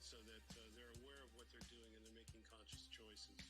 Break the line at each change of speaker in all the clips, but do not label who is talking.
so that they're aware of what they're doing and they're making conscious choices.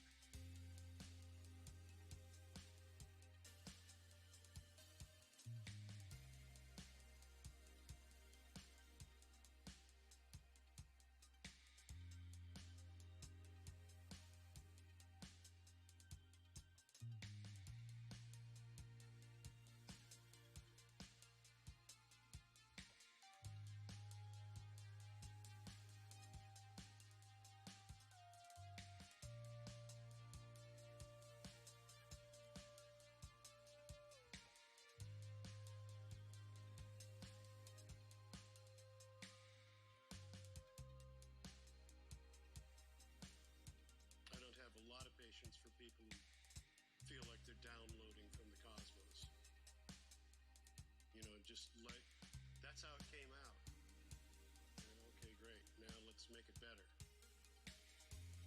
I don't have a lot of patience for people who feel like they're downloading from the cosmos. You know, just like, that's how it came out. Okay, great. Now let's make it better.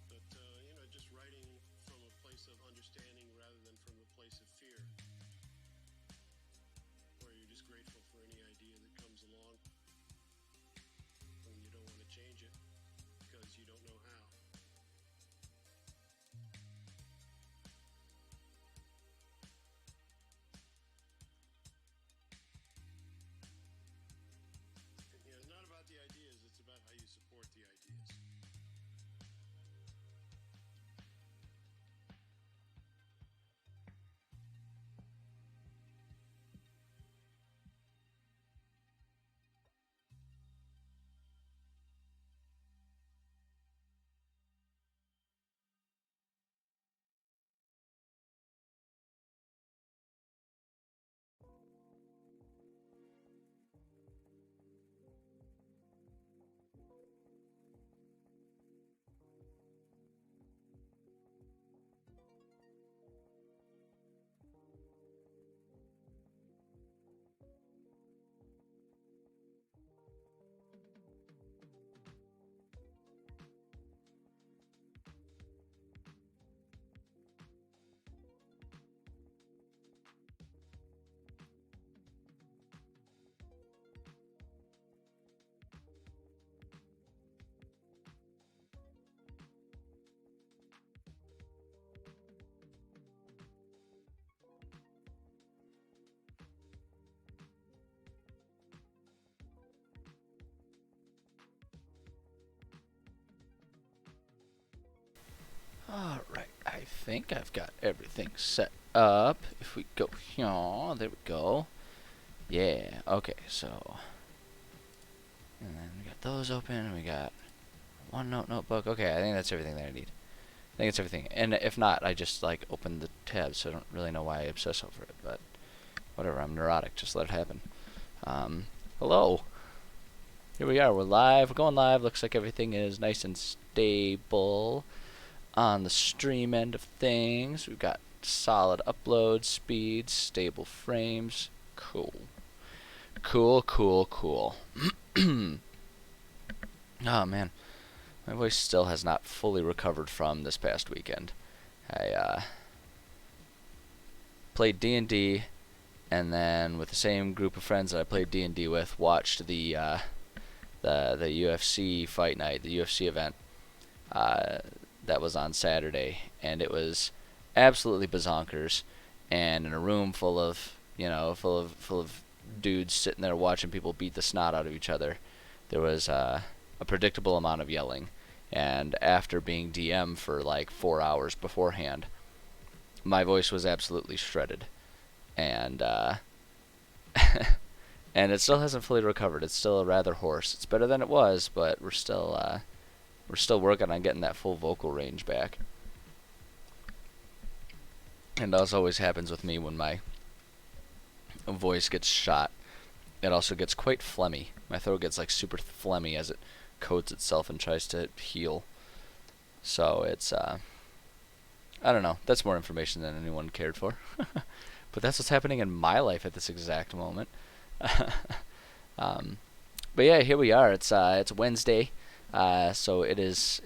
But, you know, just writing from a place of understanding rather than from a place of fear, where you're just grateful for any idea that comes along and you don't want to change it because you don't know how. You know, it's not about the ideas, it's about how you support the ideas.
Alright, I think I've got everything set up. If we go here, there we go. Yeah, okay, so. And then we got those open, we got OneNote notebook. Okay, I think that's everything that I need. I think it's everything. And if not, I just like open the tabs, so I don't really know why I obsess over it, but whatever, I'm neurotic, just let it happen. Hello. Here we are, we're live, we're going live. Looks like everything is nice and stable on the stream end of things. We've got solid upload speeds, stable frames. Cool. Cool. Oh man, my voice still has not fully recovered from this past weekend. I played D&D, and then with the same group of friends that I played D&D with, watched the UFC fight night, the UFC event that was on Saturday, and it was absolutely bazonkers. And in a room full of dudes sitting there watching people beat the snot out of each other, there was a predictable amount of yelling. And after being DM for like 4 hours beforehand, my voice was absolutely shredded, and and it still hasn't fully recovered. It's still rather hoarse. It's better than it was, but we're still working on getting that full vocal range back. And as always happens with me when my voice gets shot, it also gets quite phlegmy. My throat gets like super phlegmy as it coats itself and tries to heal. So it's I don't know. That's more information than anyone cared for. But that's what's happening in my life at this exact moment. But yeah, here we are. It's Wednesday, so it is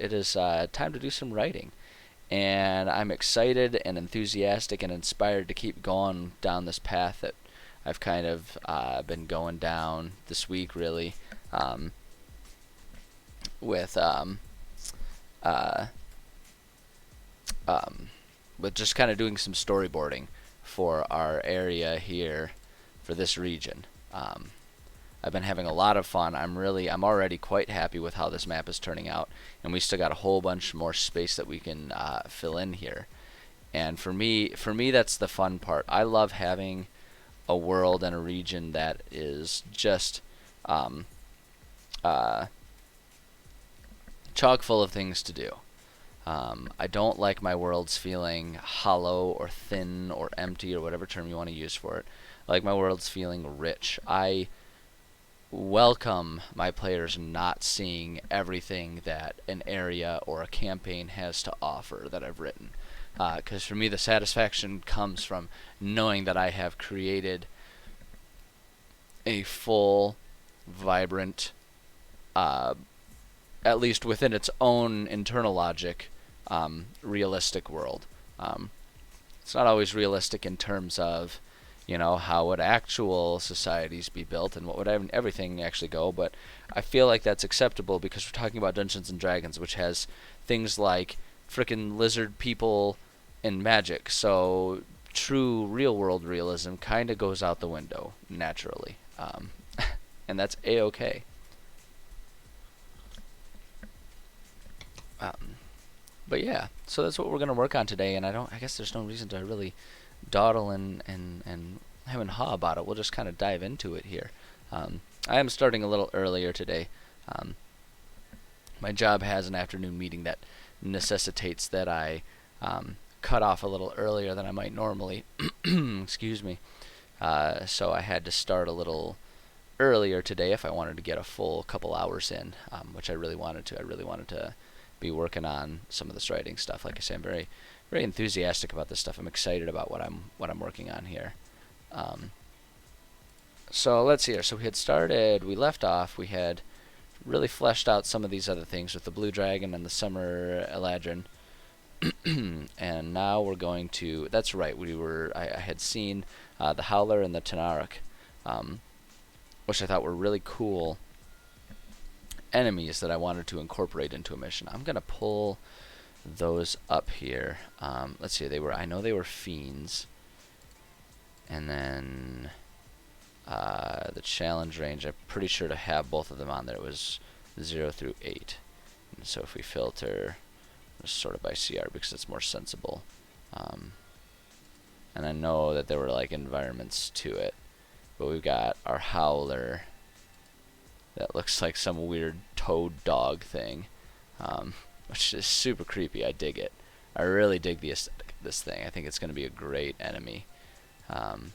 time to do some writing, and I'm excited and enthusiastic and inspired to keep going down this path that I've kind of been going down this week, really. with uh, with just kind of doing some storyboarding for our area here for this region. I've been having a lot of fun. I'm already quite happy with how this map is turning out, and we still got a whole bunch more space that we can fill in here. And for me, that's the fun part. I love having a world and a region that is just chock full of things to do. I don't like my worlds feeling hollow or thin or empty or whatever term you want to use for it. I like my worlds feeling rich. I welcome my players not seeing everything that an area or a campaign has to offer that I've written. Because for me, the satisfaction comes from knowing that I have created a full, vibrant, at least within its own internal logic, realistic world. It's not always realistic in terms of, how would actual societies be built and what would everything actually go, but I feel like that's acceptable because we're talking about Dungeons and Dragons, which has things like frickin' lizard people and magic, so true real-world realism kind of goes out the window, naturally. And that's A-okay. But yeah, so that's what we're going to work on today, and I guess there's no reason to really dawdle and hem and haw about it. We'll just kind of dive into it here. I am starting a little earlier today. My job has an afternoon meeting that necessitates that I cut off a little earlier than I might normally. Excuse me. So I had to start a little earlier today if I wanted to get a full couple hours in, which I really wanted to. I really wanted to be working on some of this writing stuff. Like I say, I'm very, very enthusiastic about this stuff. I'm excited about what I'm working on here. So let's see here. So we left off. We had really fleshed out some of these other things with the Blue Dragon and the Summer Eladrin. And now we're going to. That's right. I had seen the Howler and the Tanaruk, which I thought were really cool enemies that I wanted to incorporate into a mission. I'm gonna pull those up here. Let's see. I know they were fiends, and then the challenge range. I'm pretty sure to have both of them on there. It was 0 through 8. And so if we filter, just sort of by CR because it's more sensible. And I know that there were like environments to it, but we've got our Howler. That looks like some weird toad dog thing, which is super creepy. I dig it. I really dig the aesthetic of this thing. I think it's going to be a great enemy. And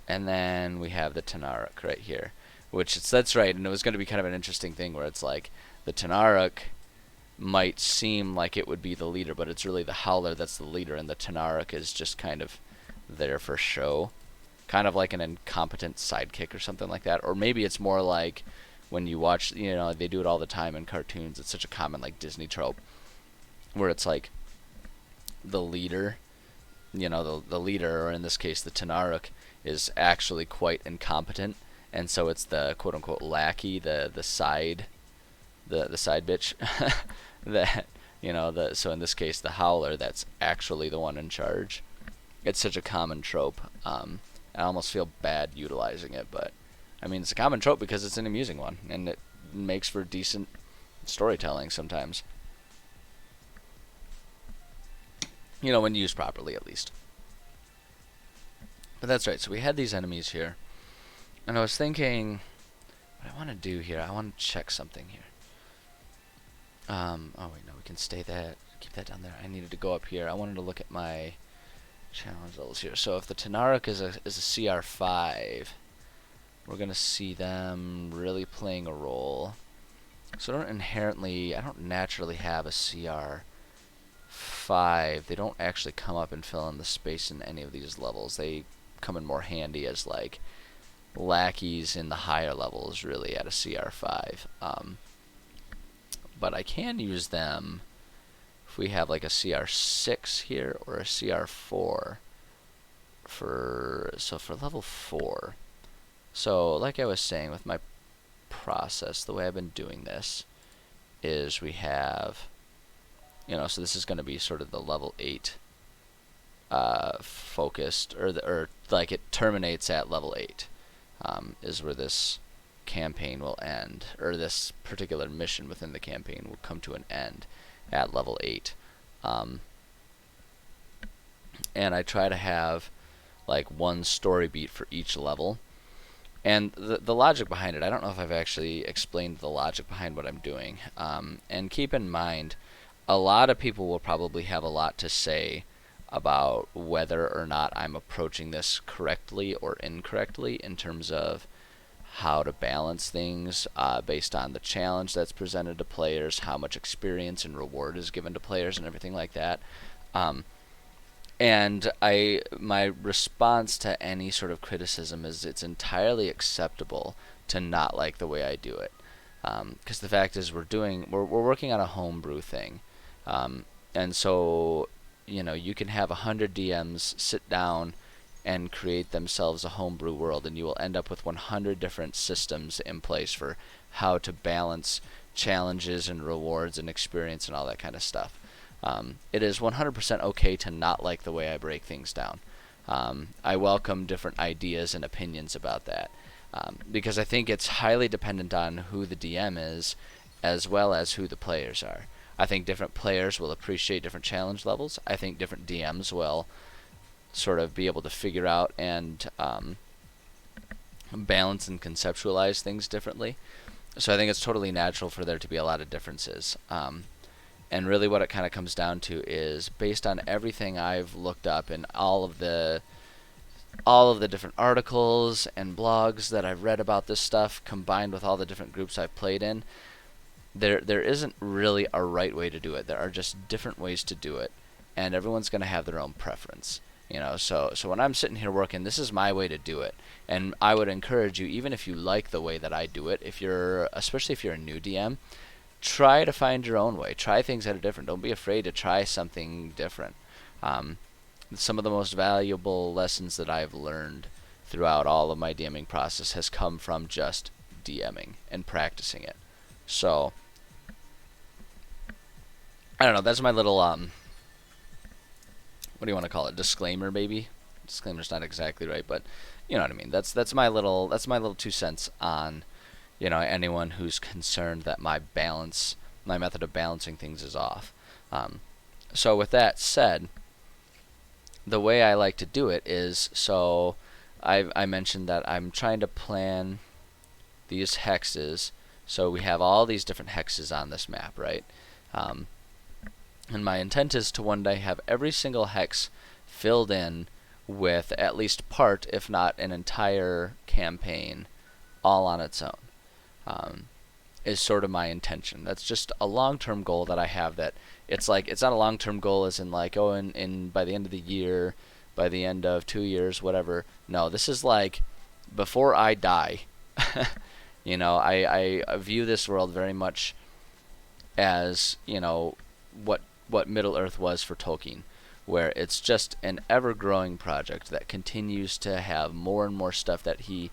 then we have the Tanaruk right here, that's right, and it was going to be kind of an interesting thing where it's like the Tanaruk might seem like it would be the leader, but it's really the Howler that's the leader, and the Tanaruk is just kind of there for show. Kind of like an incompetent sidekick or something like that. Or maybe it's more like when you watch, they do it all the time in cartoons. It's such a common like Disney trope where it's like the leader, the leader, or in this case the Tanaruk, is actually quite incompetent, and so it's the quote unquote lackey, the side bitch that so in this case the Howler that's actually the one in charge. It's such a common trope. I almost feel bad utilizing it, but I mean it's a common trope because it's an amusing one and it makes for decent storytelling sometimes. When used properly at least. But that's right, so we had these enemies here. And I was thinking what I want to do here, I want to check something here. Oh wait, no, we can keep that down there. I needed to go up here. I wanted to look at my challenge levels here. So if the Tanaruk is a CR5, we're going to see them really playing a role. So I don't naturally have a CR5. They don't actually come up and fill in the space in any of these levels. They come in more handy as like lackeys in the higher levels really at a CR5. But I can use them if we have like a CR6 here or a CR4 for level 4. So like I was saying with my process, the way I've been doing this is we have, so this is going to be sort of the level 8 focused, or like it terminates at level 8, is where this campaign will end, or this particular mission within the campaign will come to an end at level 8. And I try to have like one story beat for each level. And the logic behind it, I don't know if I've actually explained the logic behind what I'm doing. And keep in mind, a lot of people will probably have a lot to say about whether or not I'm approaching this correctly or incorrectly in terms of how to balance things based on the challenge that's presented to players, how much experience and reward is given to players, and everything like that. And my response to any sort of criticism is it's entirely acceptable to not like the way I do it, because the fact is we're working on a homebrew thing, and so you can have 100 DMs sit down and create themselves a homebrew world, and you will end up with 100 different systems in place for how to balance challenges and rewards and experience and all that kind of stuff. It is 100% okay to not like the way I break things down. I welcome different ideas and opinions about that, because I think it's highly dependent on who the DM is as well as who the players are. I think different players will appreciate different challenge levels. I think different DMs will sort of be able to figure out and balance and conceptualize things differently. So I think it's totally natural for there to be a lot of differences. And really what it kind of comes down to is, based on everything I've looked up and all of the different articles and blogs that I've read about this stuff, combined with all the different groups I've played in, there isn't really a right way to do it. There are just different ways to do it, and everyone's going to have their own preference. So when I'm sitting here working, this is my way to do it, and I would encourage you, even if you like the way that I do it, especially if you're a new DM, try to find your own way. Try things that are different. Don't be afraid to try something different. Some of the most valuable lessons that I've learned throughout all of my DMing process has come from just DMing and practicing it. So, I don't know, that's my little, what do you want to call it? Disclaimer, maybe? Disclaimer's not exactly right, but you know what I mean. That's my little 2 cents on anyone who's concerned that my method of balancing things is off. So with that said, the way I like to do it is, so I mentioned that I'm trying to plan these hexes. So we have all these different hexes on this map, right? And my intent is to one day have every single hex filled in with at least part, if not an entire campaign, all on its own. Is sort of my intention. That's just a long-term goal that I have. That it's not a long-term goal as in like, oh, in by the end of the year, by the end of 2 years, whatever. No, this is like before I die. I view this world very much as what Middle Earth was for Tolkien, where it's just an ever-growing project that continues to have more and more stuff that he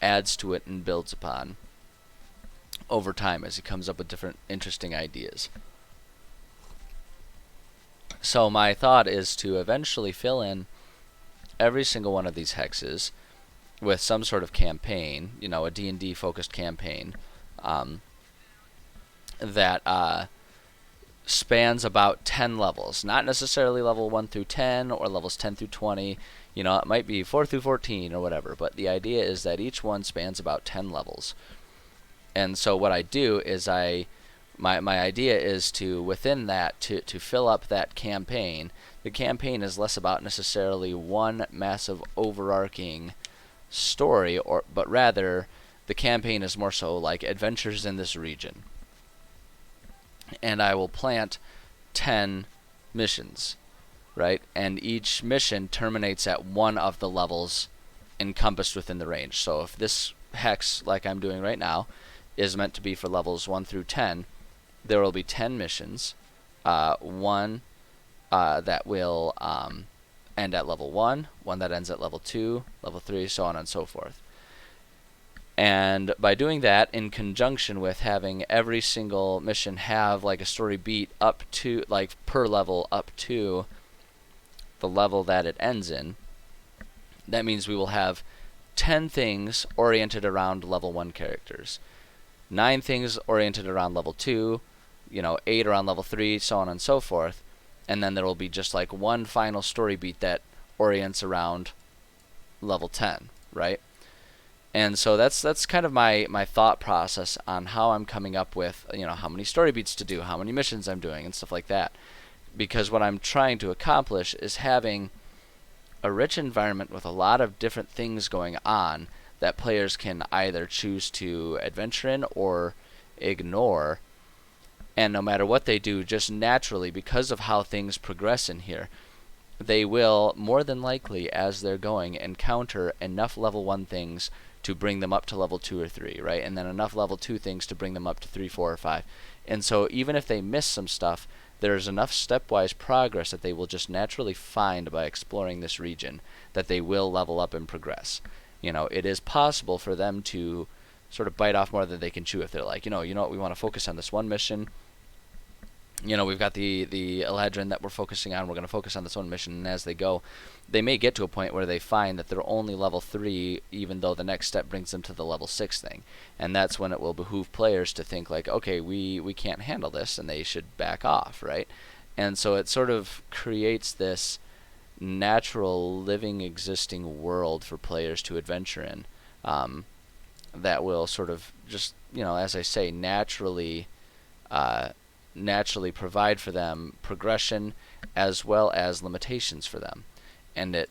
adds to it and builds upon over time as he comes up with different interesting ideas. So my thought is to eventually fill in every single one of these hexes with some sort of campaign, a D&D focused campaign that spans about 10 levels. Not necessarily level 1 through 10 or levels 10 through 20. It might be 4 through 14 or whatever, but the idea is that each one spans about 10 levels. And so what I do is my idea is to, within that, to fill up that campaign. The campaign is less about necessarily one massive overarching story, but rather the campaign is more so like adventures in this region. And I will plant 10 missions, right? And each mission terminates at one of the levels encompassed within the range. So if this hex, like I'm doing right now, is meant to be for levels 1 through 10, there will be 10 missions, one that will end at level 1, one that ends at level 2, level 3, so on and so forth. And by doing that, in conjunction with having every single mission have like a story beat up to, like, per level up to the level that it ends in, that means we will have 10 things oriented around level 1 characters, 9 things oriented around level 2, 8 around level 3, so on and so forth. And then there will be just like one final story beat that orients around level 10, right? And so that's kind of my thought process on how I'm coming up with, how many story beats to do, how many missions I'm doing, and stuff like that. Because what I'm trying to accomplish is having a rich environment with a lot of different things going on that players can either choose to adventure in or ignore. And no matter what they do, just naturally, because of how things progress in here, they will, more than likely, as they're going, encounter enough level 1 things to bring them up to level 2 or 3, right? And then enough level 2 things to bring them up to 3, 4, or 5. And so even if they miss some stuff, there's enough stepwise progress that they will just naturally find by exploring this region that they will level up and progress. It is possible for them to sort of bite off more than they can chew if they're like, what, we want to focus on this one mission. We've got the Eladrin that we're focusing on. We're going to focus on this one mission, and as they go, they may get to a point where they find that they're only level 3, even though the next step brings them to the level 6 thing. And that's when it will behoove players to think like, okay, we can't handle this, and they should back off, right? And so it sort of creates this natural, living, existing world for players to adventure in, that will sort of just, as I say, naturally provide for them progression as well as limitations for them, and it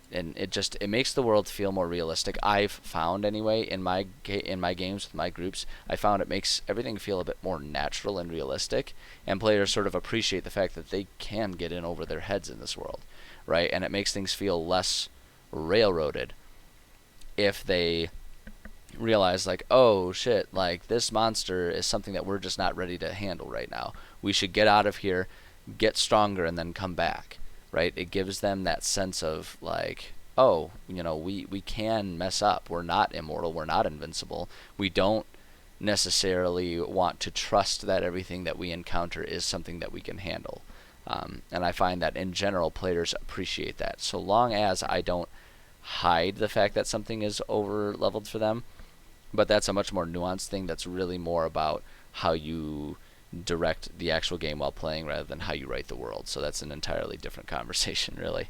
makes the world feel more realistic. I've found anyway in my games with my groups, I found it makes everything feel a bit more natural and realistic, and players sort of appreciate the fact that they can get in over their heads in this world, right? And it makes things feel less railroaded if they realize like, oh shit, like this monster is something that we're just not ready to handle right now. We should get out of here, get stronger, and then come back, right? It gives them that sense of like, oh, we can mess up. We're not immortal. We're not invincible. We don't necessarily want to trust that everything that we encounter is something that we can handle. And I find that in general, players appreciate that. So long as I don't hide the fact that something is over leveled for them, but that's a much more nuanced thing that's really more about how you direct the actual game while playing rather than how you write the world. So that's an entirely different conversation, really.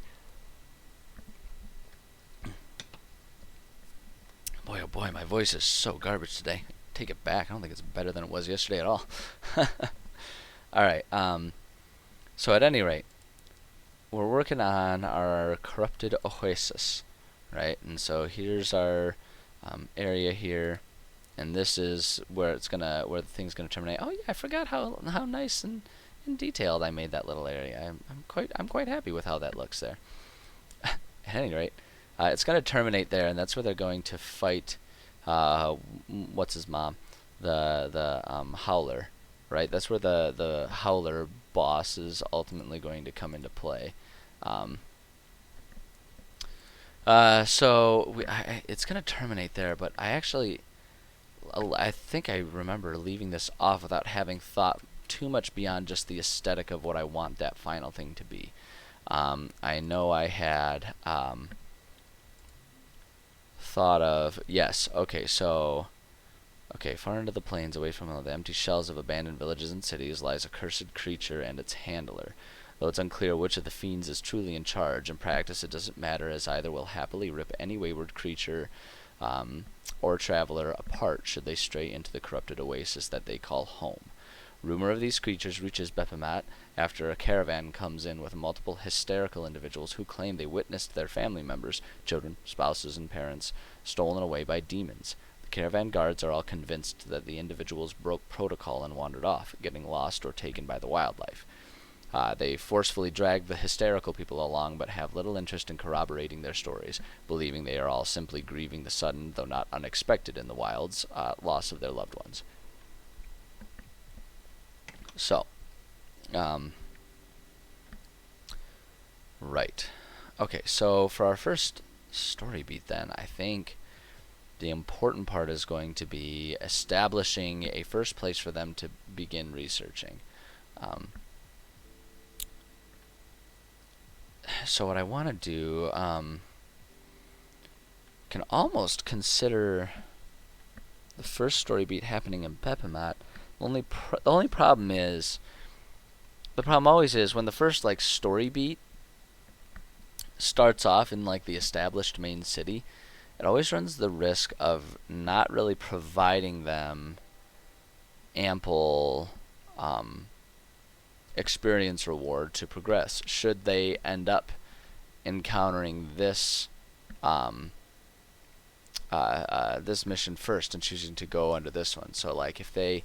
Boy, oh boy, my voice is so garbage today. Take it back. I don't think it's better than it was yesterday at all. Alright, so at any rate, we're working on our corrupted Oasis, right? And so here's our area here, and this is where the thing's gonna terminate. Oh yeah, I forgot how nice and detailed I made that little area. I'm quite happy with how that looks there. At any rate, it's gonna terminate there, and that's where they're going to fight. What's his mom? The Howler, right? That's where the Howler boss is ultimately going to come into play. So it's going to terminate there, but I think I remember leaving this off without having thought too much beyond just the aesthetic of what I want that final thing to be. I know I had thought of, yes, okay, so, far into the plains, away from all the empty shells of abandoned villages and cities, lies a cursed creature and its handler. Though it's unclear which of the fiends is truly in charge, in practice it doesn't matter, as either will happily rip any wayward creature or traveler apart should they stray into the corrupted oasis that they call home. Rumor of these creatures reaches Bephamat after a caravan comes in with multiple hysterical individuals who claim they witnessed their family members, children, spouses, and parents, stolen away by demons. The caravan guards are all convinced that the individuals broke protocol and wandered off, getting lost or taken by the wildlife. They forcefully drag the hysterical people along, but have little interest in corroborating their stories, believing they are all simply grieving the sudden, though not unexpected in the wilds, loss of their loved ones. So, right. Okay, so for our first story beat then, I think The important part is going to be establishing a first place for them to begin researching. So what I want to do, can almost consider the first story beat happening in Behemoth. The only problem is, the problem always is when the first like story beat starts off in like the established main city, it always runs the risk of not really providing them ample experience reward to progress should they end up encountering this this mission first and choosing to go under this one. So like if the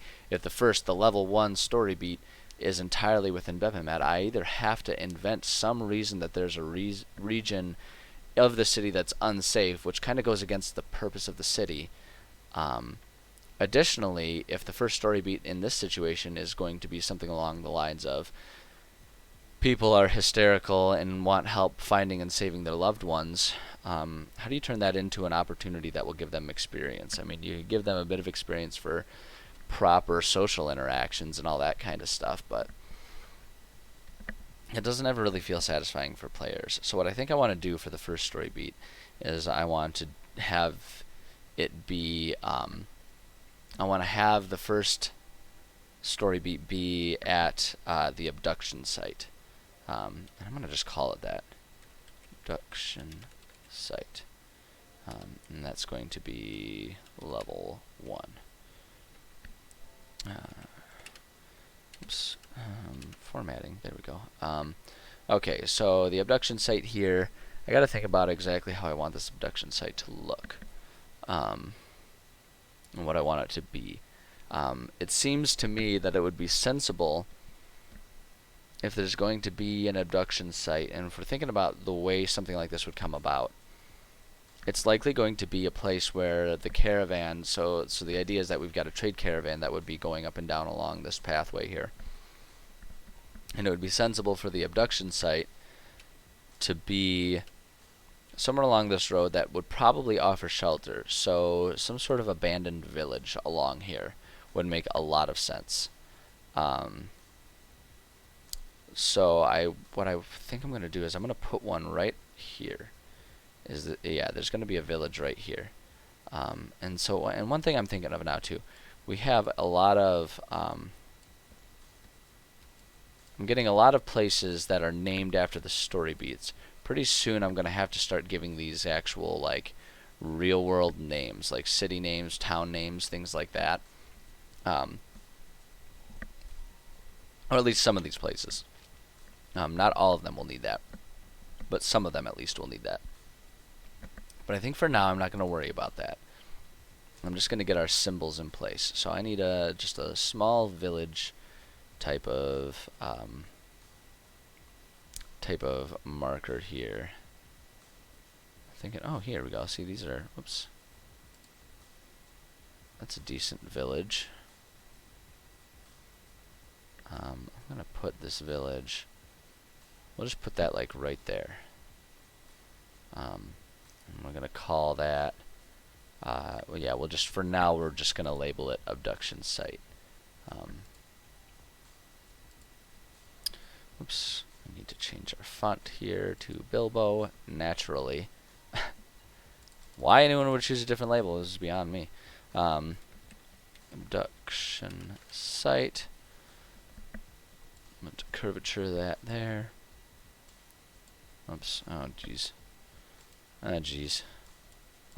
level 1 story beat is entirely within Behemoth, I either have to invent some reason that there's a region of the city that's unsafe, which kind of goes against the purpose of the city. Additionally, if the first story beat in this situation is going to be something along the lines of people are hysterical and want help finding and saving their loved ones, how do you turn that into an opportunity that will give them experience? I mean, you give them a bit of experience for proper social interactions and all that kind of stuff, but it doesn't ever really feel satisfying for players. So what I think I want to do for the first story beat is I want to have it be, I want to have the first story beat be at the abduction site. And I'm going to just call it that. Abduction site. And that's going to be level 1. Oops. Formatting. There we go. Okay, so the abduction site here, I got to think about exactly how I want this abduction site to look. And what I want it to be. It seems to me that it would be sensible if there's going to be an abduction site, and if we're thinking about the way something like this would come about, it's likely going to be a place where the caravan, so the idea is that we've got a trade caravan that would be going up and down along this pathway here. And it would be sensible for the abduction site to be somewhere along this road that would probably offer shelter. So some sort of abandoned village along here would make a lot of sense. So what I think I'm going to do is I'm going to put one right here. There's going to be a village right here. And one thing I'm thinking of now too, we have a lot of I'm getting a lot of places that are named after the story beats. Pretty soon I'm going to have to start giving these actual like real world names, like city names, town names, things like that. Or at least some of these places. Not all of them will need that, but some of them at least will need that. But I think for now I'm not going to worry about that. I'm just going to get our symbols in place. So I need just a small village type of marker here. Thinking, oh, here we go. See, these are, oops. That's a decent village. I'm going to put this village, we'll just put that like right there. And we're going to call that, for now we're just going to label it abduction site. Oops, we need to change our font here to Bilbo, naturally. Why anyone would choose a different label is beyond me. Abduction site. I'm going to curvature that there. Oops, oh jeez. Jeez.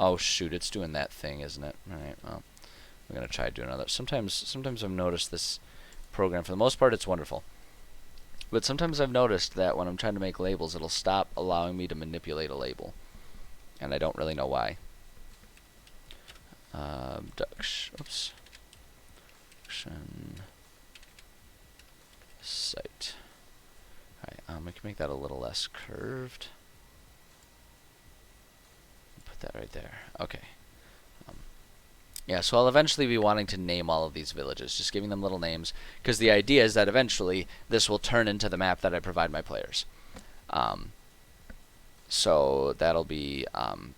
Oh shoot, it's doing that thing, isn't it? Alright, well, we're going to try doing another. Sometimes I've noticed this program, for the most part it's wonderful. But sometimes I've noticed that when I'm trying to make labels, it'll stop allowing me to manipulate a label. And I don't really know why. Abduction site. Alright, we can make that a little less curved. Put that right there. Okay. Yeah, so I'll eventually be wanting to name all of these villages, just giving them little names, because the idea is that eventually this will turn into the map that I provide my players. So that'll be,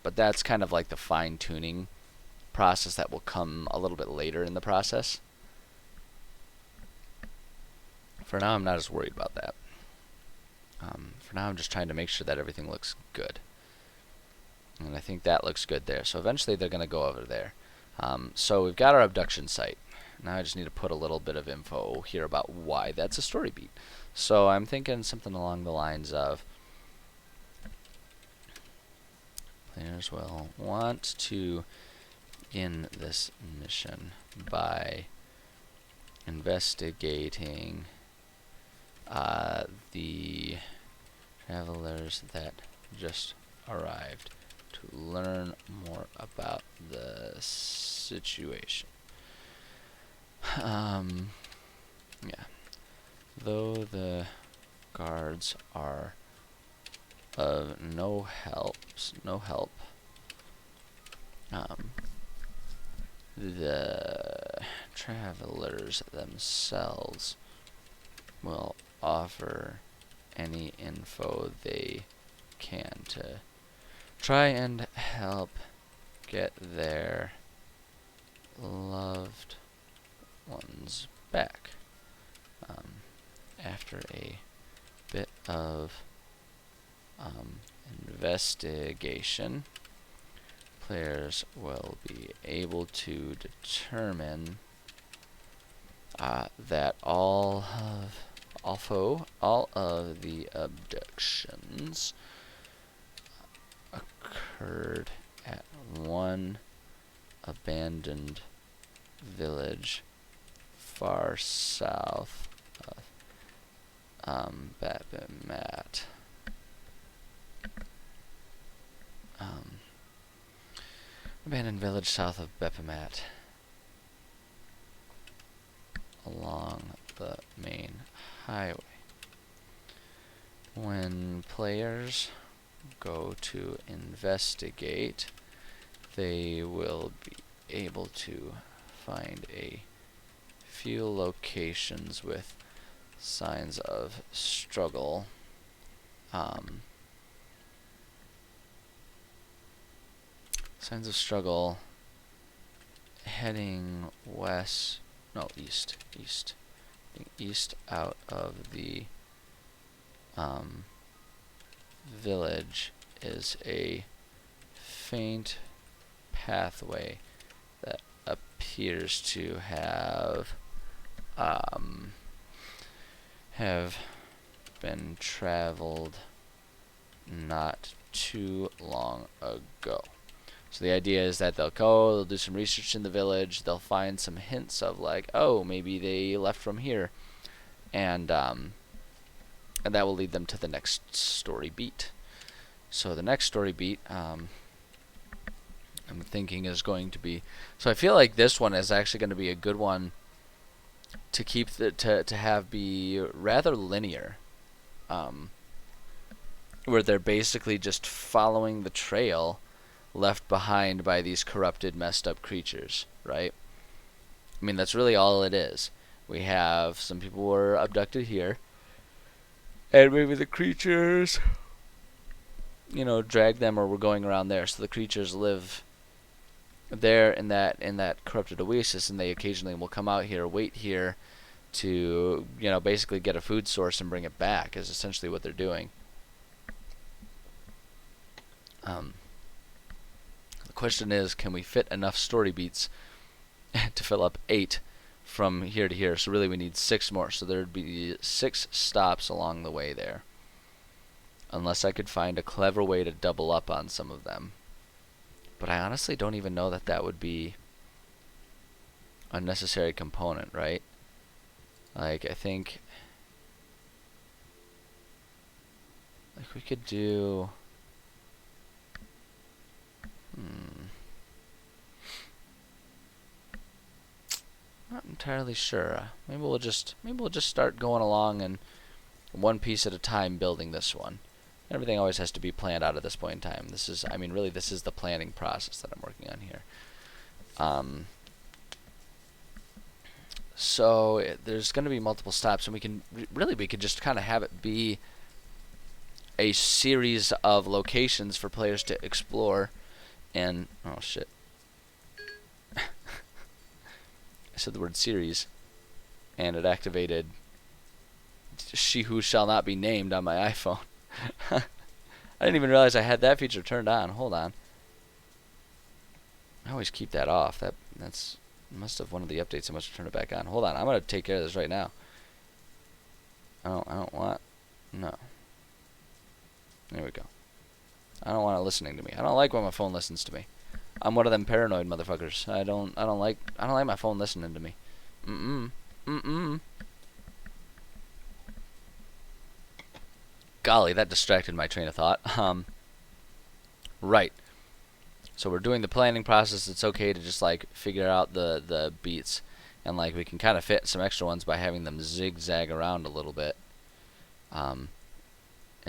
but that's kind of like the fine-tuning process that will come a little bit later in the process. For now, I'm not as worried about that. For now, I'm just trying to make sure that everything looks good. And I think that looks good there. So eventually they're going to go over there. So we've got our abduction site. Now I just need to put a little bit of info here about why that's a story beat. So I'm thinking something along the lines of players will want to begin this mission by investigating the travelers that just arrived to learn more about the situation. Yeah. Though the guards are of no help, the travelers themselves will offer any info they can to try and help get their loved ones back. After a bit of investigation, players will be able to determine that all of the abductions occurred at one abandoned village far south of Baphomet. Abandoned village south of Baphomet along the main highway. When players go to investigate, they will be able to find a few locations with signs of struggle. Signs of struggle heading west, no, east out of the village is a faint pathway that appears to have been traveled not too long ago. So the idea is that they'll go, they'll do some research in the village, they'll find some hints of like, oh, maybe they left from here, and that will lead them to the next story beat. So the next story beat, I'm thinking is going to be, so I feel like this one is actually going to be a good one to keep to have be rather linear, where they're basically just following the trail left behind by these corrupted, messed up creatures, right? I mean, that's really all it is. We have some people were abducted here, and maybe the creatures, drag them, or we're going around there. So the creatures live there in that corrupted oasis, and they occasionally will come out here, wait here to, basically get a food source and bring it back, is essentially what they're doing. The question is, can we fit enough story beats to fill up 8 from here to here? So really we need 6 more. So there'd be 6 stops along the way there. Unless I could find a clever way to double up on some of them. But I honestly don't even know that that would be a necessary component, right? Like, I think we could do... Not entirely sure. Maybe we'll just start going along and one piece at a time building this one. Everything always has to be planned out at this point in time. This is, really this is the planning process that I'm working on here. So there's going to be multiple stops, and we could just kind of have it be a series of locations for players to explore. And oh shit, said the word series, and it activated She Who Shall Not Be Named on my iPhone. I didn't even realize I had that feature turned on. Hold on. I always keep that off. That's must have one of the updates. I must have turned it back on. Hold on. I'm gonna take care of this right now. I don't want. No. There we go. I don't want it listening to me. I don't like when my phone listens to me. I'm one of them paranoid motherfuckers. I don't like my phone listening to me. Golly, that distracted my train of thought. Right. So we're doing the planning process. It's okay to just like figure out the beats, and like we can kind of fit some extra ones by having them zigzag around a little bit, and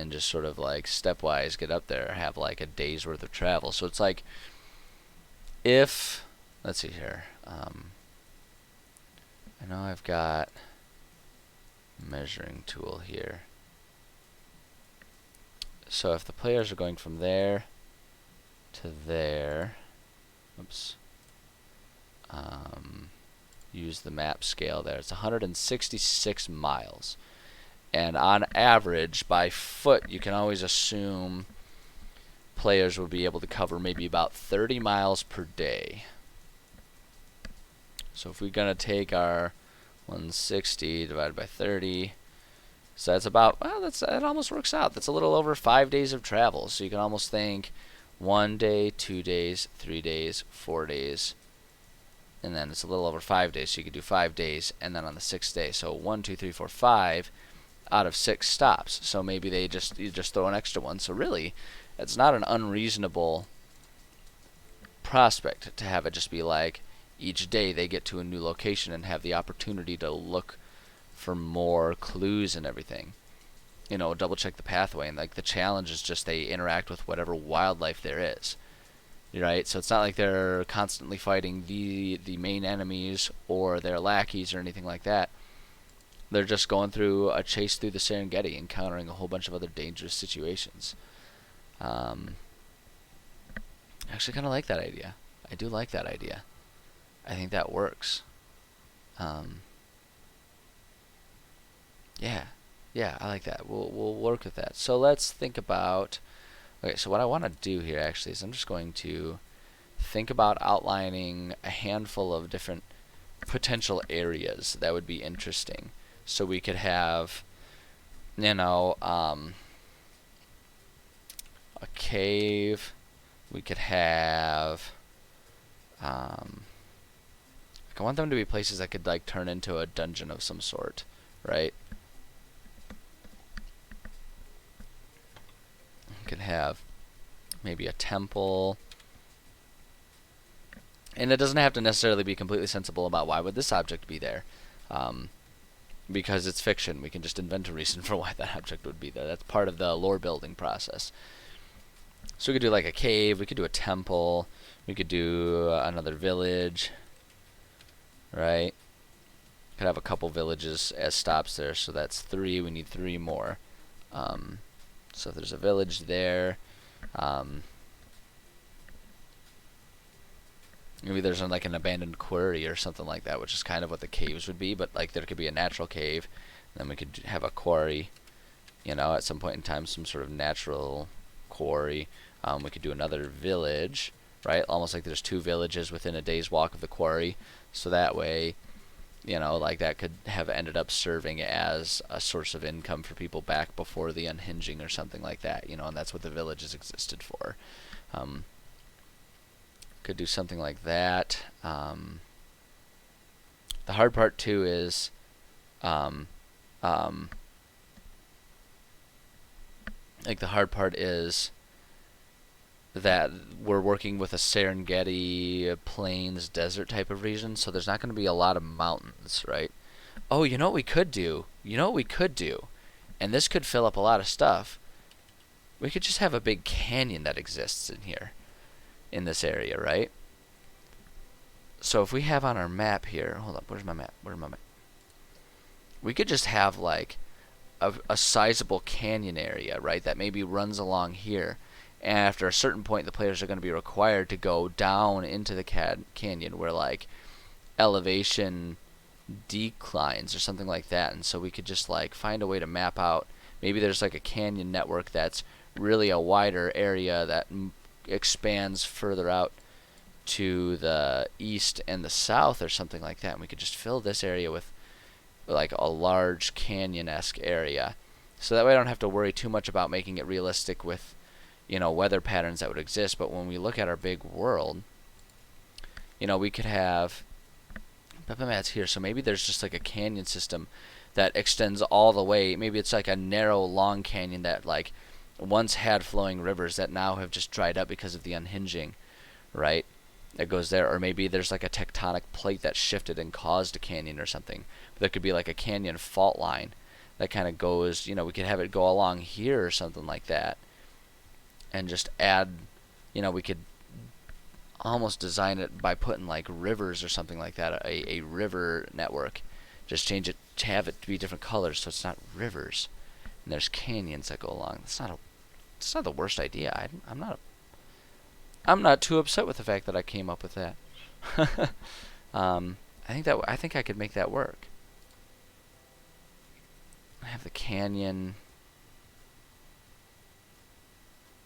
just sort of like stepwise get up there, have like a day's worth of travel. So it's like, if, let's see here, I know I've got measuring tool here. So if the players are going from there to there, oops, use the map scale there. It's 166 miles. And on average, by foot, you can always assume players will be able to cover maybe about 30 miles per day. So if we're going to take our 160 divided by 30, so that's about, well, that almost works out. That's a little over 5 days of travel. So you can almost think 1 day, 2 days, 3 days, 4 days, and then it's a little over 5 days. So you could do 5 days, and then on the 6th day. So 1, 2, 3, 4, 5 out of 6 stops. So maybe you just throw an extra one. So really, it's not an unreasonable prospect to have it just be like each day they get to a new location and have the opportunity to look for more clues and everything. You know, double check the pathway, and like the challenge is just they interact with whatever wildlife there is. Right? So it's not like they're constantly fighting the main enemies or their lackeys or anything like that. They're just going through a chase through the Serengeti, encountering a whole bunch of other dangerous situations. I actually kind of like that idea. I do like that idea. I think that works. Yeah, I like that. We'll work with that. So let's think about. Okay, so what I want to do here actually is I'm just going to think about outlining a handful of different potential areas that would be interesting. So we could have, you know, a cave. We could have. I want them to be places that could like turn into a dungeon of some sort, right? We could have maybe a temple, and it doesn't have to necessarily be completely sensible about why would this object be there, because it's fiction. We can just invent a reason for why that object would be there. That's part of the lore building process. So we could do like a cave, we could do a temple, we could do another village, right? Could have a couple villages as stops there, so that's 3. We need 3 more. So if there's a village there, maybe there's like an abandoned quarry or something like that, which is kind of what the caves would be, but like there could be a natural cave, and then we could have a quarry, you know, at some point in time, some sort of natural quarry. We could do another village, right? Almost like there's 2 villages within a day's walk of the quarry, so that way, you know, like that could have ended up serving as a source of income for people back before the unhinging or something like that, you know, and that's what the villages existed for. Could do something like that. The hard part too is like the hard part is that we're working with a Serengeti plains desert type of region, so there's not going to be a lot of mountains, right? Oh, you know what we could do? And this could fill up a lot of stuff. We could just have a big canyon that exists in here, in this area, right? So if we have on our map here, hold up, where's my map? We could just have like a sizable canyon area, right, that maybe runs along here. And after a certain point, the players are going to be required to go down into the canyon where, like, elevation declines or something like that, and so we could just like find a way to map out. Maybe there's like a canyon network that's really a wider area that expands further out to the east and the south or something like that, and we could just fill this area with like a large canyon-esque area, so that way I don't have to worry too much about making it realistic with, you know, weather patterns that would exist. But when we look at our big world, you know, we could have Peppamad's here, so maybe there's just like a canyon system that extends all the way. Maybe it's like a narrow, long canyon that like once had flowing rivers that now have just dried up because of the unhinging, right? That goes there. Or maybe there's like a tectonic plate that shifted and caused a canyon or something. But there could be like a canyon fault line that kind of goes, you know, we could have it go along here or something like that, and just add, you know, we could almost design it by putting like rivers or something like that, a river network. Just change it to have it to be different colors, so it's not rivers and there's canyons that go along. It's not the worst idea. I'm not too upset with the fact that I came up with that. I think I could make that work. I have the canyon.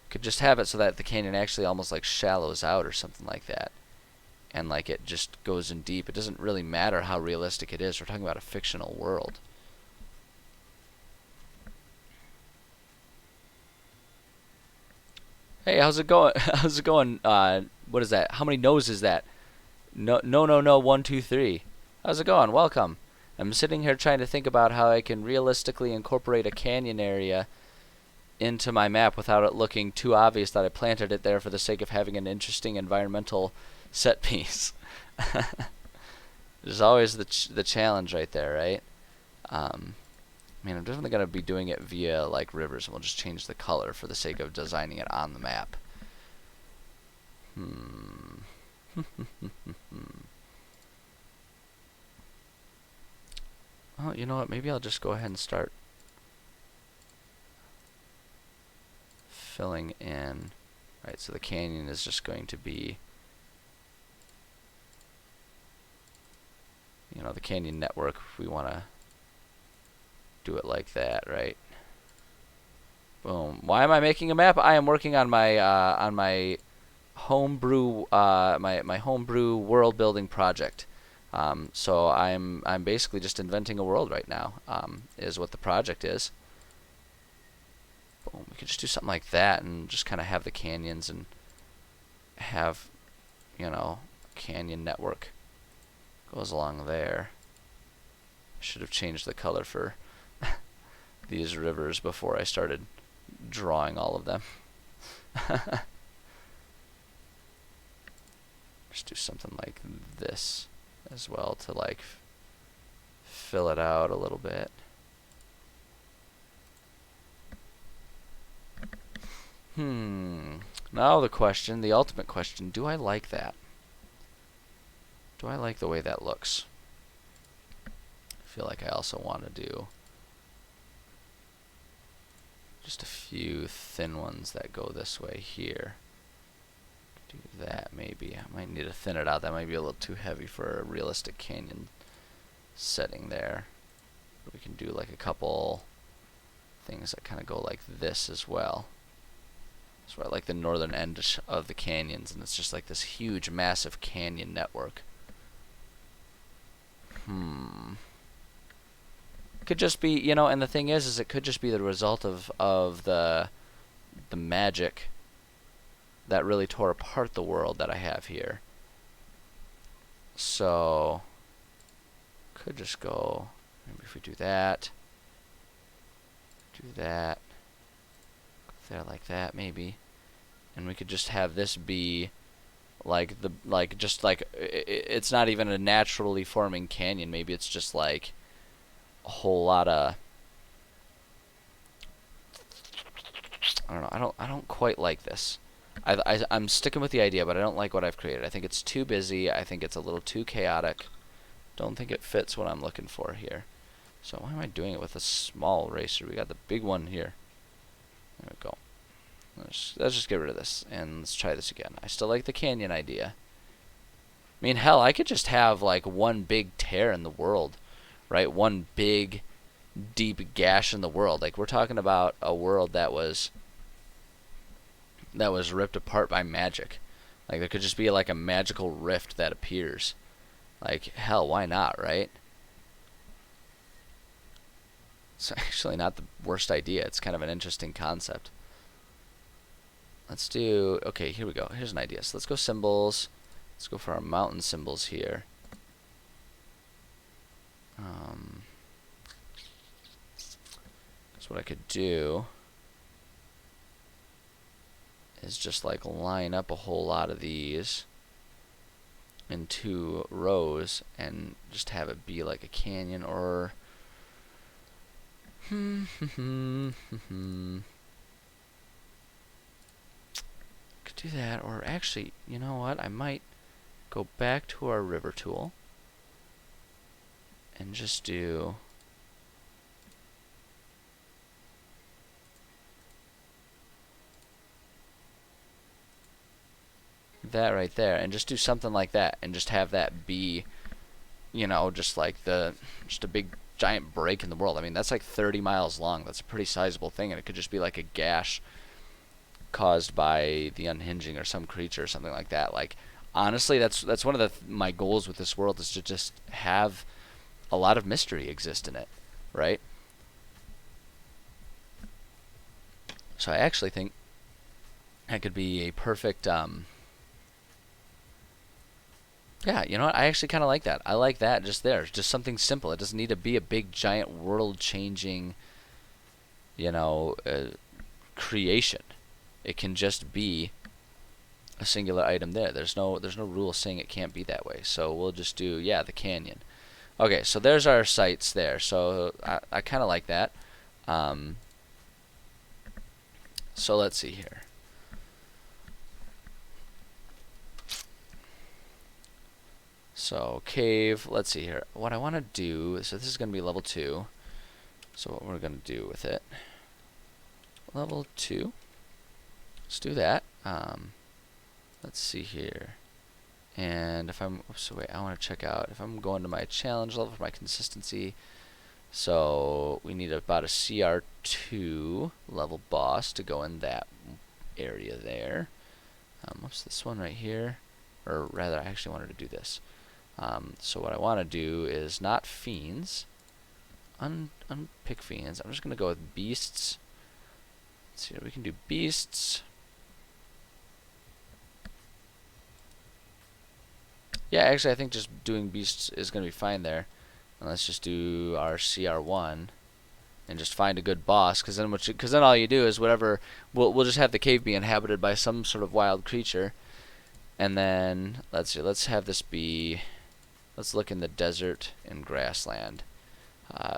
Could just have it so that the canyon actually almost like shallows out or something like that, and like it just goes in deep. It doesn't really matter how realistic it is. We're talking about a fictional world. Hey, how's it going? How's it going? What is that? How many no's is that? No, 1, 2, 3. How's it going? Welcome. I'm sitting here trying to think about how I can realistically incorporate a canyon area into my map without it looking too obvious that I planted it there for the sake of having an interesting environmental set piece. There's always the challenge right there, right? I mean, I'm definitely going to be doing it via like rivers, and we'll just change the color for the sake of designing it on the map. Well, you know what? Maybe I'll just go ahead and start filling in. Right, so the canyon is just going to be, you know, the canyon network. We want to do it like that, right? Boom. Why am I making a map? I am working on my homebrew my homebrew world building project. So I'm basically just inventing a world right now. Is what the project is. Boom. We could just do something like that and just kind of have the canyons and have, you know, canyon network goes along there. Should have changed the color for these rivers before I started drawing all of them. Just do something like this as well to like fill it out a little bit. Now the question, the ultimate question, do I like that? Do I like the way that looks? I feel like I also want to do just a few thin ones that go this way here. Do that maybe. I might need to thin it out. That might be a little too heavy for a realistic canyon setting there. But we can do like a couple things that kind of go like this as well. So I like the northern end of the canyons, and it's just like this huge, massive canyon network. Could just be, you know, and the thing is it could just be the result of the magic that really tore apart the world that I have here. So could just go, maybe if we do that, go there like that maybe, and we could just have this be like it's not even a naturally forming canyon. Maybe it's just like a whole lot of, I don't know. I don't quite like this. I'm sticking with the idea, but I don't like what I've created. I think it's too busy. I think it's a little too chaotic. Don't think it fits what I'm looking for here. So why am I doing it with a small eraser? We got the big one here. There we go. Let's just get rid of this, and let's try this again. I still like the canyon idea. I mean, hell, I could just have like one big tear in the world, right? One big, deep gash in the world. Like we're talking about a world that was ripped apart by magic. Like there could just be like a magical rift that appears. Like hell, why not, right? It's actually not the worst idea. It's kind of an interesting concept. Let's do, okay, here we go. Here's an idea. So let's go symbols. Let's go for our mountain symbols here. So what I could do is just like line up a whole lot of these in 2 rows and just have it be like a canyon or could do that, or actually, you know what? I might go back to our river tool and just do that right there and just do something like that and just have that be, you know, just like just a big giant break in the world. I mean, that's like 30 miles long. That's a pretty sizable thing, and it could just be like a gash caused by the unhinging or some creature or something like that. Like honestly, that's one of my goals with this world, is to just have a lot of mystery exist in it, right? So I actually think that could be a perfect yeah, you know what? I actually kind of like that. I like that just there. It's just something simple. It doesn't need to be a big, giant, world-changing, you know, creation. It can just be a singular item there. There's no rule saying it can't be that way. So we'll just do, yeah, the canyon. Okay, so there's our sites there. So I kind of like that. So let's see here. So cave, let's see here. What I want to do, so this is going to be level 2. So what we're going to do with it, level 2. Let's do that. Let's see here. And if I'm, so wait, I want to check out if I'm going to my challenge level for my consistency. So we need about a CR2 level boss to go in that area there. What's this one right here? Or rather, I actually wanted to do this. So what I want to do is not fiends. Unpick fiends. I'm just going to go with beasts. Let's see, we can do beasts. Yeah, actually, I think just doing beasts is going to be fine there. And let's just do our CR1 and just find a good boss, because then all you do is whatever. We'll just have the cave be inhabited by some sort of wild creature, and then let's see. Let's have this be. Let's look in the desert and grassland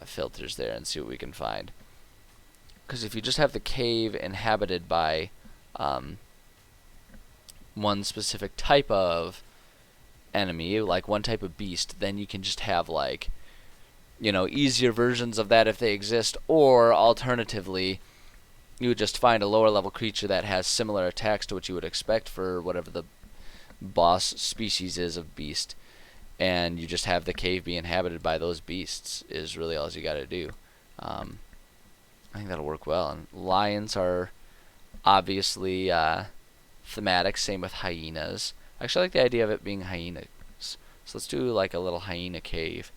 filters there and see what we can find. Because if you just have the cave inhabited by one specific type of enemy, like one type of beast, then you can just have like, you know, easier versions of that if they exist, or alternatively, you would just find a lower level creature that has similar attacks to what you would expect for whatever the boss species is of beast, and you just have the cave be inhabited by those beasts is really all you got to do. I think that'll work well. And lions are obviously thematic, same with hyenas. I actually like the idea of it being hyenas. So let's do like a little hyena cave.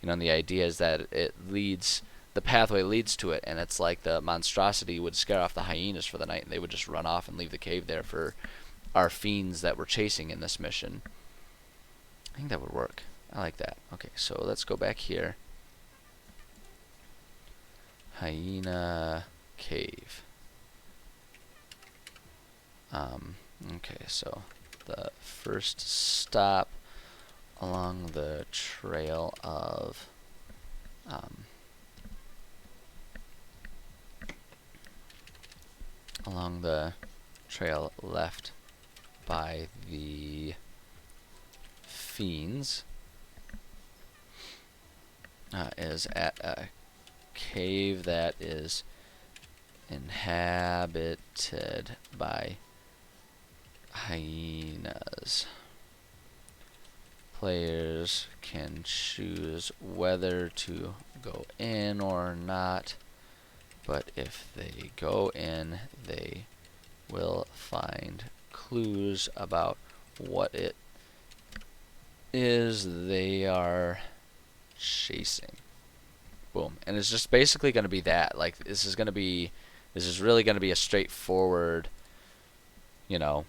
You know, and the idea is that the pathway leads to it, and it's like the monstrosity would scare off the hyenas for the night, and they would just run off and leave the cave there for our fiends that we're chasing in this mission. I think that would work. I like that. Okay, so let's go back here. Hyena cave. Okay, so the first stop along the trail of along the trail left by the fiends is at a cave that is inhabited by hyenas. players can choose whether to go in or not, but if they go in, they will find clues about what it is they are chasing. Boom. And it's just basically going to be that. Like, this is really going to be a straightforward, you know,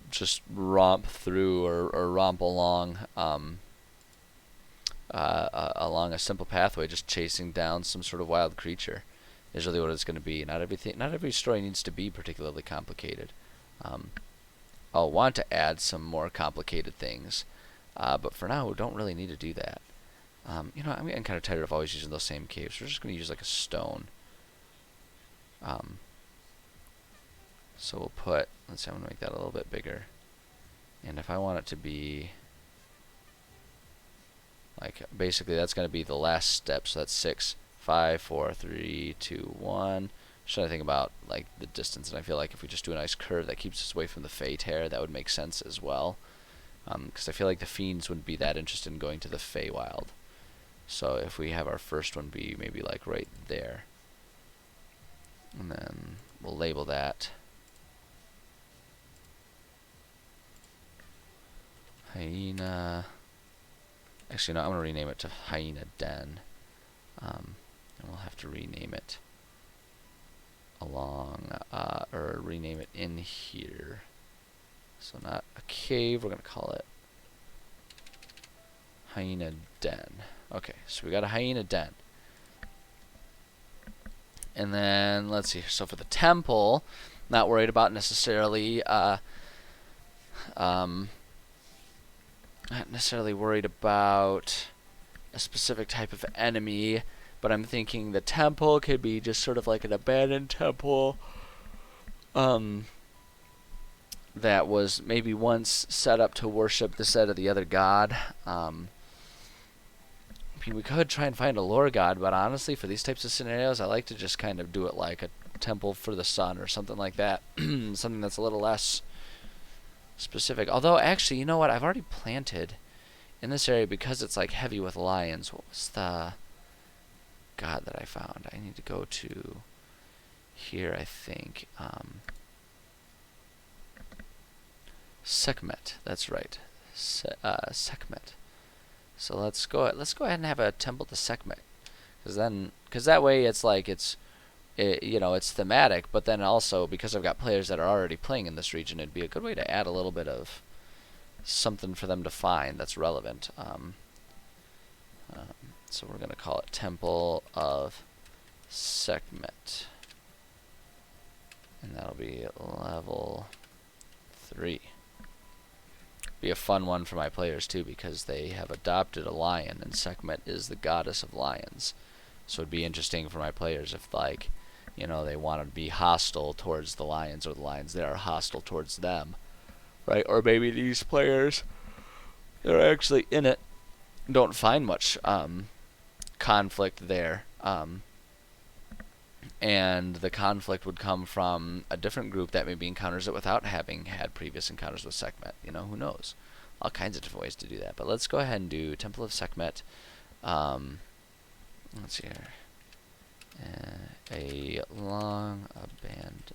just romp through or romp along along a simple pathway, just chasing down some sort of wild creature is really what it's going to be. Not every story needs to be particularly complicated. I'll want to add some more complicated things, but for now we don't really need to do that. You know, I'm getting kind of tired of always using those same caves. We're just going to use like a stone. So we'll put, let's see, I'm going to make that a little bit bigger. And if I want it to be, like, basically that's going to be the last step. So that's 6, 5, 4, 3, 2, 1. I'm trying to think about, like, the distance. And I feel like if we just do a nice curve that keeps us away from the Fey Tear, that would make sense as well. Because I feel like the Fiends wouldn't be that interested in going to the Feywild. So if we have our first one be maybe like right there. And then we'll label that Hyena. Actually, no, I'm going to rename it to Hyena Den. And we'll have to rename it along, or rename it in here. So not a cave, we're going to call it Hyena Den. Okay, so we got a Hyena Den. And then, let's see, so for the temple, not worried about necessarily, not necessarily worried about a specific type of enemy, but I'm thinking the temple could be just sort of like an abandoned temple, that was maybe once set up to worship the set of the other god. I mean, we could try and find a lore god, but honestly, for these types of scenarios, I like to just kind of do it like a temple for the sun or something like that. Something that's a little less specific. Although, actually, you know what? I've already planted in this area because it's like heavy with lions. What was the god that I found? I need to go to here, I think. Sekhmet. That's right. Sekhmet. So let's go ahead and have a temple to Sekhmet, because that way it's like you know, it's thematic, but then also because I've got players that are already playing in this region, it'd be a good way to add a little bit of something for them to find that's relevant. So we're going to call it Temple of Sekhmet, and that'll be level 3. Be a fun one for my players too, because they have adopted a lion, and Sekhmet is the goddess of lions. So it'd be interesting for my players if, like, you know, they want to be hostile towards the lions, or the lions they are hostile towards them, right? Or maybe these players that are actually in it don't find much conflict there, and the conflict would come from a different group that maybe encounters it without having had previous encounters with Sekhmet. You know, who knows? All kinds of different ways to do that. But let's go ahead and do Temple of Sekhmet. Let's see here. A long abandoned.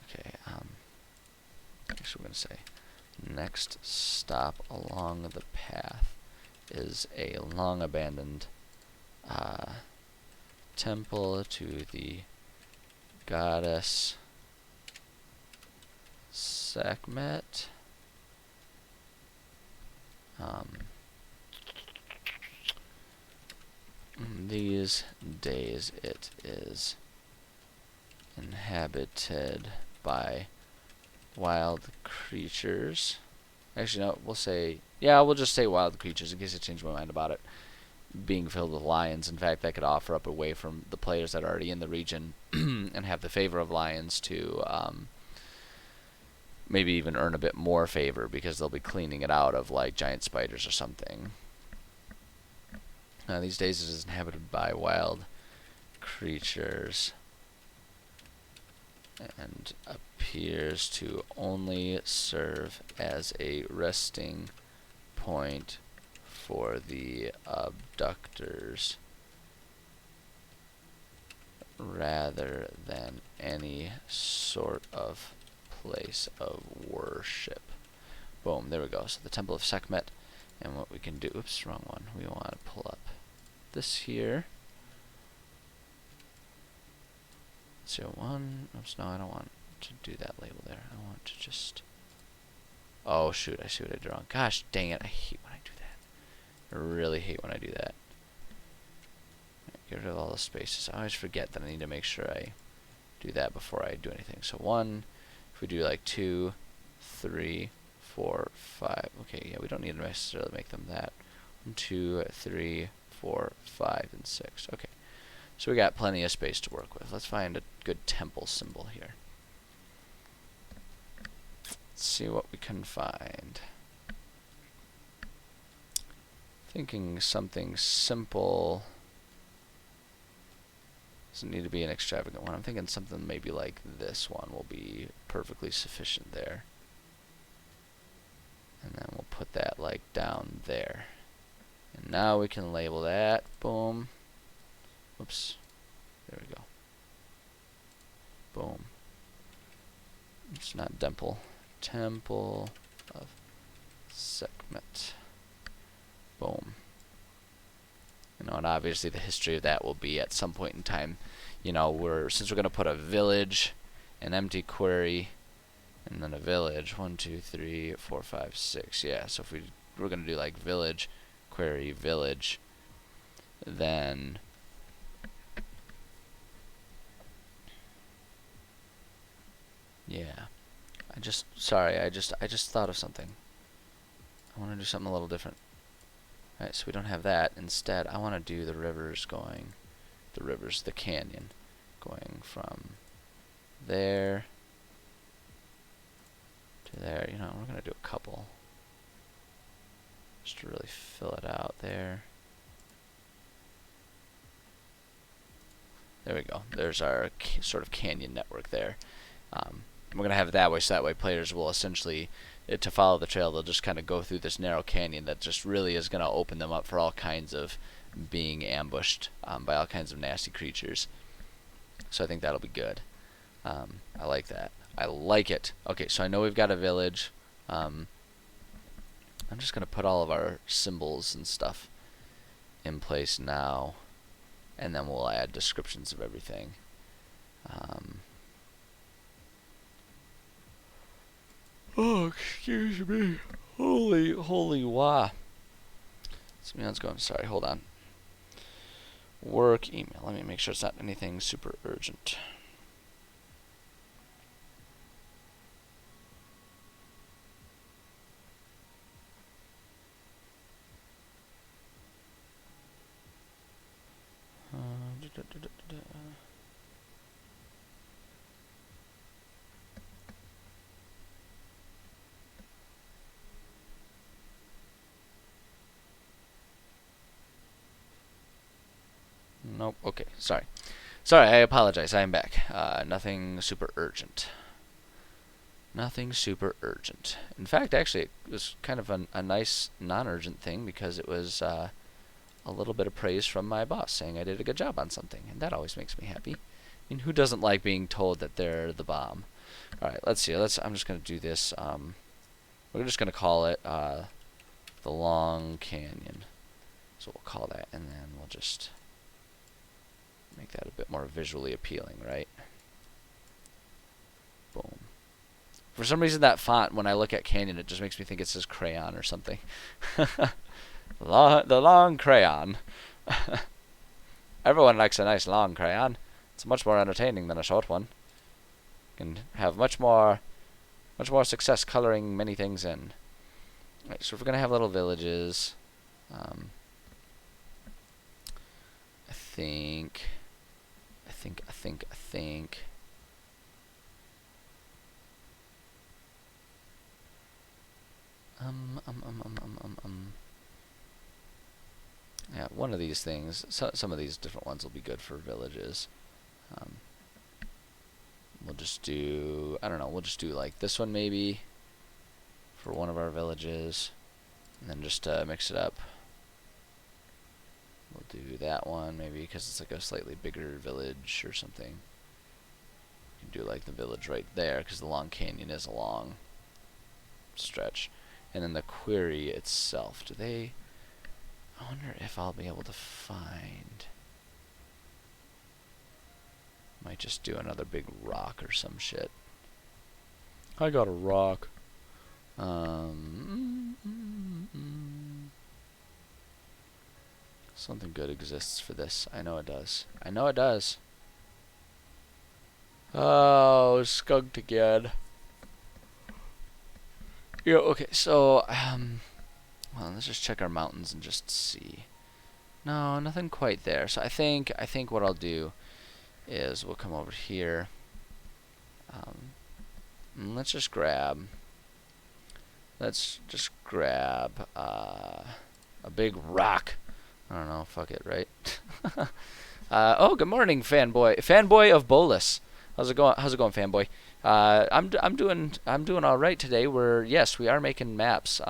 Okay. Actually, we're going to say next stop along the path is a long abandoned temple to the goddess Sekhmet. These days it is inhabited by wild creatures. Actually, no, we'll just say wild creatures in case I change my mind about it being filled with lions. In fact, that could offer up a way from the players that are already in the region and have the favor of lions to maybe even earn a bit more favor, because they'll be cleaning it out of like giant spiders or something. These days it is inhabited by wild creatures and appears to only serve as a resting point for the abductors rather than any sort of place of worship. Boom, there we go. So the Temple of Sekhmet, and what we can do, oops, wrong one. We want to pull up this here. 01, oops, no, I don't want to do that label there. I want to just, oh shoot, I see what I did wrong. Gosh dang it, I hate when I do that. I really hate when I do that. Get rid of all the spaces. I always forget that I need to make sure I do that before I do anything. So 1, if we do like 2, 3, 4, 5. Okay, yeah, we don't need to necessarily make them that. 1, 2, 3, 4, 5, and 6. Okay, so we got plenty of space to work with. Let's find a good temple symbol here. Let's see what we can find. Thinking something simple. Doesn't need to be an extravagant one. I'm thinking something maybe like this one will be perfectly sufficient there. And then we'll put that like down there. And now we can label that. Boom. Whoops. There we go. Boom. It's not Temple. Temple of Sekhmet. Boom. You know, and obviously the history of that will be at some point in time, you know, since we're going to put a village, an empty query, and then a village. 1, 2, 3, 4, 5, 6. Yeah, so if we're going to do like village, query, village, then yeah. I just thought of something. I want to do something a little different. Alright, so we don't have that. Instead, I want to do the rivers going, the canyon, going from there to there. You know, we're going to do a couple, just to really fill it out there. There we go. There's our sort of canyon network there. We're going to have it that way, so that way players will essentially, to follow the trail, they'll just kind of go through this narrow canyon that just really is going to open them up for all kinds of being ambushed by all kinds of nasty creatures. So I think that'll be good. I like that. I like it. Okay, so I know we've got a village. I'm just going to put all of our symbols and stuff in place now, and then we'll add descriptions of everything. Oh, excuse me. Holy wah. Something's going. Sorry, hold on. Work email. Let me make sure it's not anything super urgent. Nope. Okay. Sorry. I apologize. I am back. Nothing super urgent. Nothing super urgent. In fact, actually, it was kind of a nice non-urgent thing because it was a little bit of praise from my boss saying I did a good job on something, and that always makes me happy. I mean, who doesn't like being told that they're the bomb? All right. Let's see. I'm just gonna do this. We're just gonna call it the Long Canyon. So we'll call that, and then we'll just make that a bit more visually appealing, right? Boom. For some reason, that font, when I look at Canyon, it just makes me think it says crayon or something. The long crayon. Everyone likes a nice long crayon. It's much more entertaining than a short one. You can have much more success coloring many things in. Right, so if we're gonna have little villages, I think. Yeah, one of these things. Some of these different ones will be good for villages. We'll just do. I don't know. We'll just do like this one maybe for one of our villages. And then just mix it up. We'll do that one maybe because it's like a slightly bigger village or something. You can do like the village right there because the Long Canyon is a long stretch. And then the query itself. I wonder if I'll be able to find... Might just do another big rock or some shit. I got a rock. Something good exists for this. I know it does. I know it does. Oh, skunked again. Yeah, okay, so, well, let's just check our mountains and just see. No, nothing quite there. So I think what I'll do is we'll come over here. And let's just grab a big rock. I don't know, fuck it, right? Oh, good morning, fanboy of Bolus. How's it going, fanboy? I'm doing all right today. We are making maps.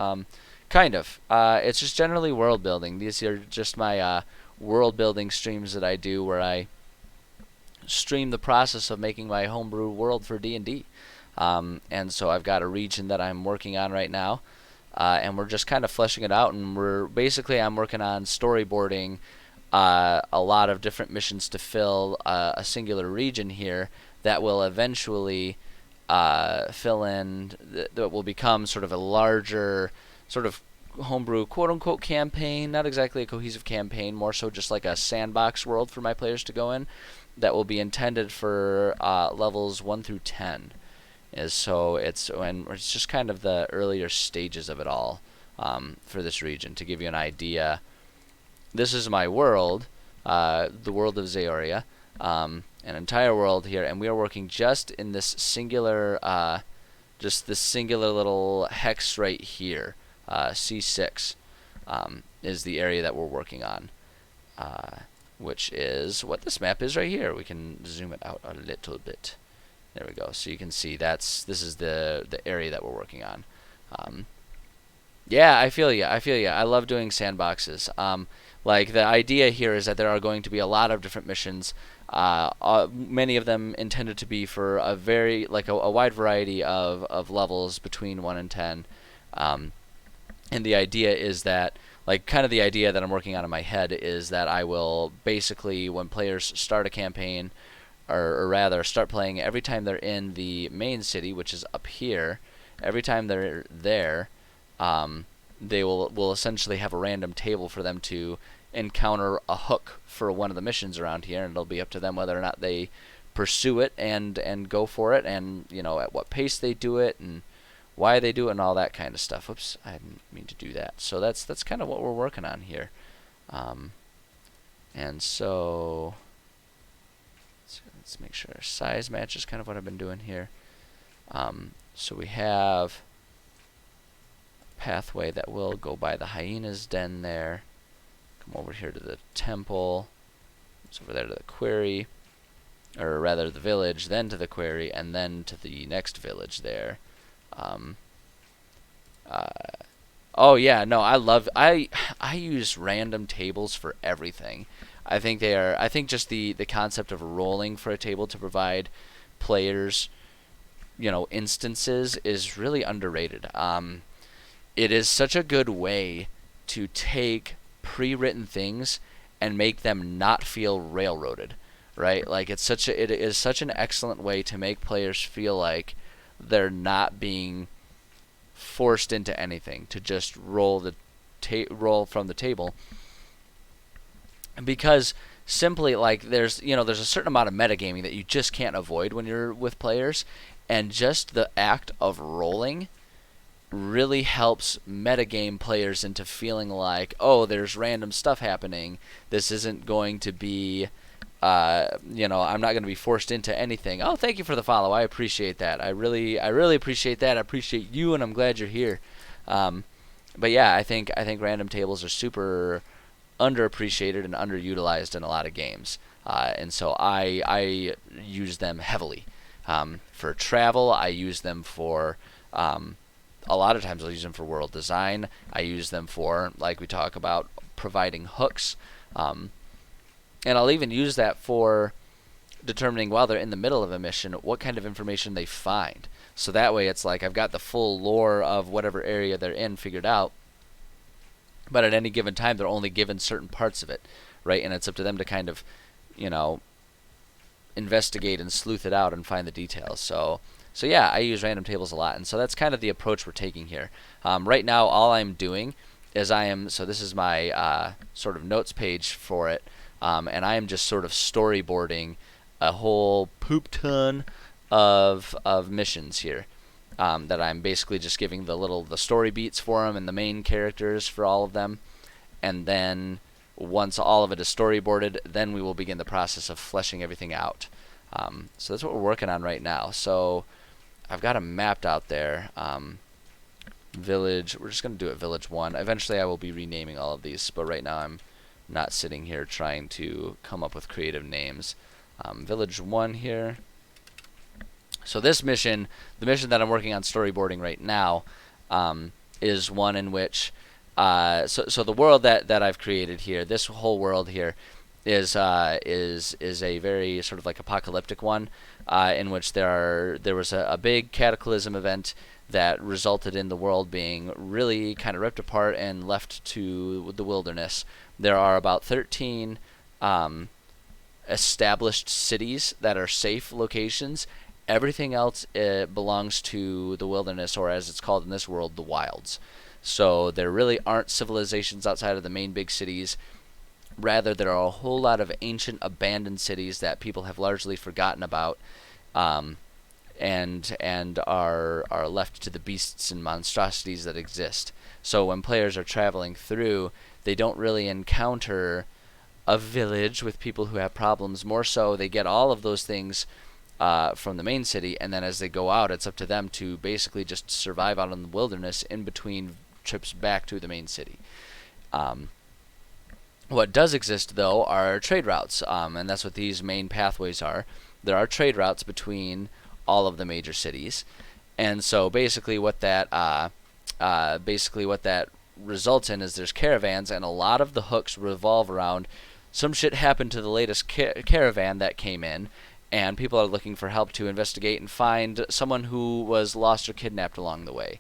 Kind of. It's just generally world building. These are just my world building streams that I do, where I stream the process of making my homebrew world for D&D. And so I've got a region that I'm working on right now, and we're just kind of fleshing it out. And I'm working on storyboarding a lot of different missions to fill a singular region here that will eventually fill in, that will become sort of a larger sort of homebrew quote-unquote campaign, not exactly a cohesive campaign, more so just like a sandbox world for my players to go in, that will be intended for levels 1 through 10. So it's just kind of the earlier stages of it all for this region. To give you an idea, this is my world, the world of Zaoria, an entire world here, and we are working just in this singular, little hex right here. C6 is the area that we're working on, which is what this map is right here. We can zoom it out a little bit. There we go. So you can see this is the area that we're working on. Yeah, I feel ya. I love doing sandboxes. Like, the idea here is that there are going to be a lot of different missions, many of them intended to be for a wide variety of levels between 1 and 10. And the idea is that, the idea that I'm working on in my head is that I will basically, when players start a campaign, or rather start playing, every time they're in the main city, which is up here, every time they're there, they will essentially have a random table for them to encounter a hook for one of the missions around here, and it'll be up to them whether or not they pursue it and go for it, and at what pace they do it, and why they do it, and all that kind of stuff. Oops, I didn't mean to do that. So that's kind of what we're working on here. And so let's make sure our size matches kind of what I've been doing here. So we have a pathway that will go by the hyena's den there. Come over here to the temple. It's over there to the quarry, or rather the village, then to the quarry, and then to the next village there. Oh yeah, no, I use random tables for everything. I think just the concept of rolling for a table to provide players, instances is really underrated. It is such a good way to take pre-written things and make them not feel railroaded, right? Like, it is such an excellent way to make players feel like they're not being forced into anything, to just roll from the table, because simply, there's a certain amount of metagaming that you just can't avoid when you're with players, and just the act of rolling really helps metagame players into feeling like, oh, there's random stuff happening. This isn't going to be I'm not going to be forced into anything. Oh, thank you for the follow. I appreciate that. I really appreciate that. I appreciate you, and I'm glad you're here. But yeah, I think random tables are super underappreciated and underutilized in a lot of games, and so I use them heavily for travel. I use them for a lot of times I'll use them for world design. I use them for, like we talk about, providing hooks. And I'll even use that for determining while they're in the middle of a mission what kind of information they find. So that way it's like I've got the full lore of whatever area they're in figured out, but at any given time they're only given certain parts of it, right? And it's up to them to kind of, investigate and sleuth it out and find the details. So yeah, I use random tables a lot, and so that's kind of the approach we're taking here. Right now all I'm doing is so this is my sort of notes page for it, and I am just sort of storyboarding a whole poop ton of missions here, that I'm basically just giving the story beats for them and the main characters for all of them, and then once all of it is storyboarded, then we will begin the process of fleshing everything out. So that's what we're working on right now. So I've got them mapped out there. Village, we're just going to do it Village 1. Eventually I will be renaming all of these, but right now I'm not sitting here trying to come up with creative names. Village 1 here. So this mission, the mission that I'm working on storyboarding right now, is one in which, so the world that I've created here, this whole world here, is a very sort of like apocalyptic one, in which there was a big cataclysm event that resulted in the world being really kind of ripped apart and left to the wilderness. There are about 13 established cities that are safe locations. Everything else belongs to the wilderness, or as it's called in this world, the wilds. So there really aren't civilizations outside of the main big cities. Rather, there are a whole lot of ancient abandoned cities that people have largely forgotten about, and are left to the beasts and monstrosities that exist. So when players are traveling through, they don't really encounter a village with people who have problems. More so, they get all of those things from the main city, and then as they go out, it's up to them to basically just survive out in the wilderness in between trips back to the main city. What does exist, though, are trade routes, and that's what these main pathways are. There are trade routes between all of the major cities, and so basically what that results in is there's caravans, and a lot of the hooks revolve around some shit happened to the latest caravan that came in, and people are looking for help to investigate and find someone who was lost or kidnapped along the way.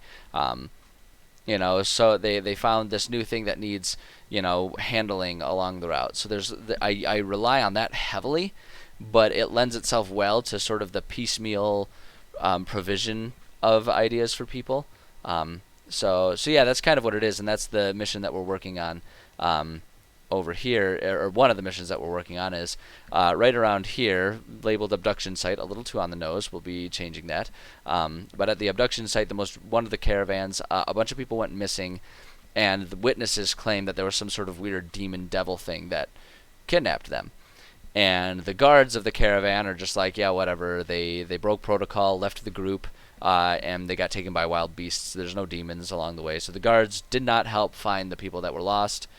So they found this new thing that needs, handling along the route. So I rely on that heavily, but it lends itself well to sort of the piecemeal provision of ideas for people. So yeah, that's kind of what it is, and that's the mission that we're working on over here, or one of the missions that we're working on is right around here, labeled abduction site. A little too on the nose. We'll be changing that. But at the abduction site, one of the caravans, a bunch of people went missing, and the witnesses claimed that there was some sort of weird demon devil thing that kidnapped them. And the guards of the caravan are just like, yeah, whatever. They broke protocol, left the group, and they got taken by wild beasts. There's no demons along the way. So the guards did not help find the people that were lost.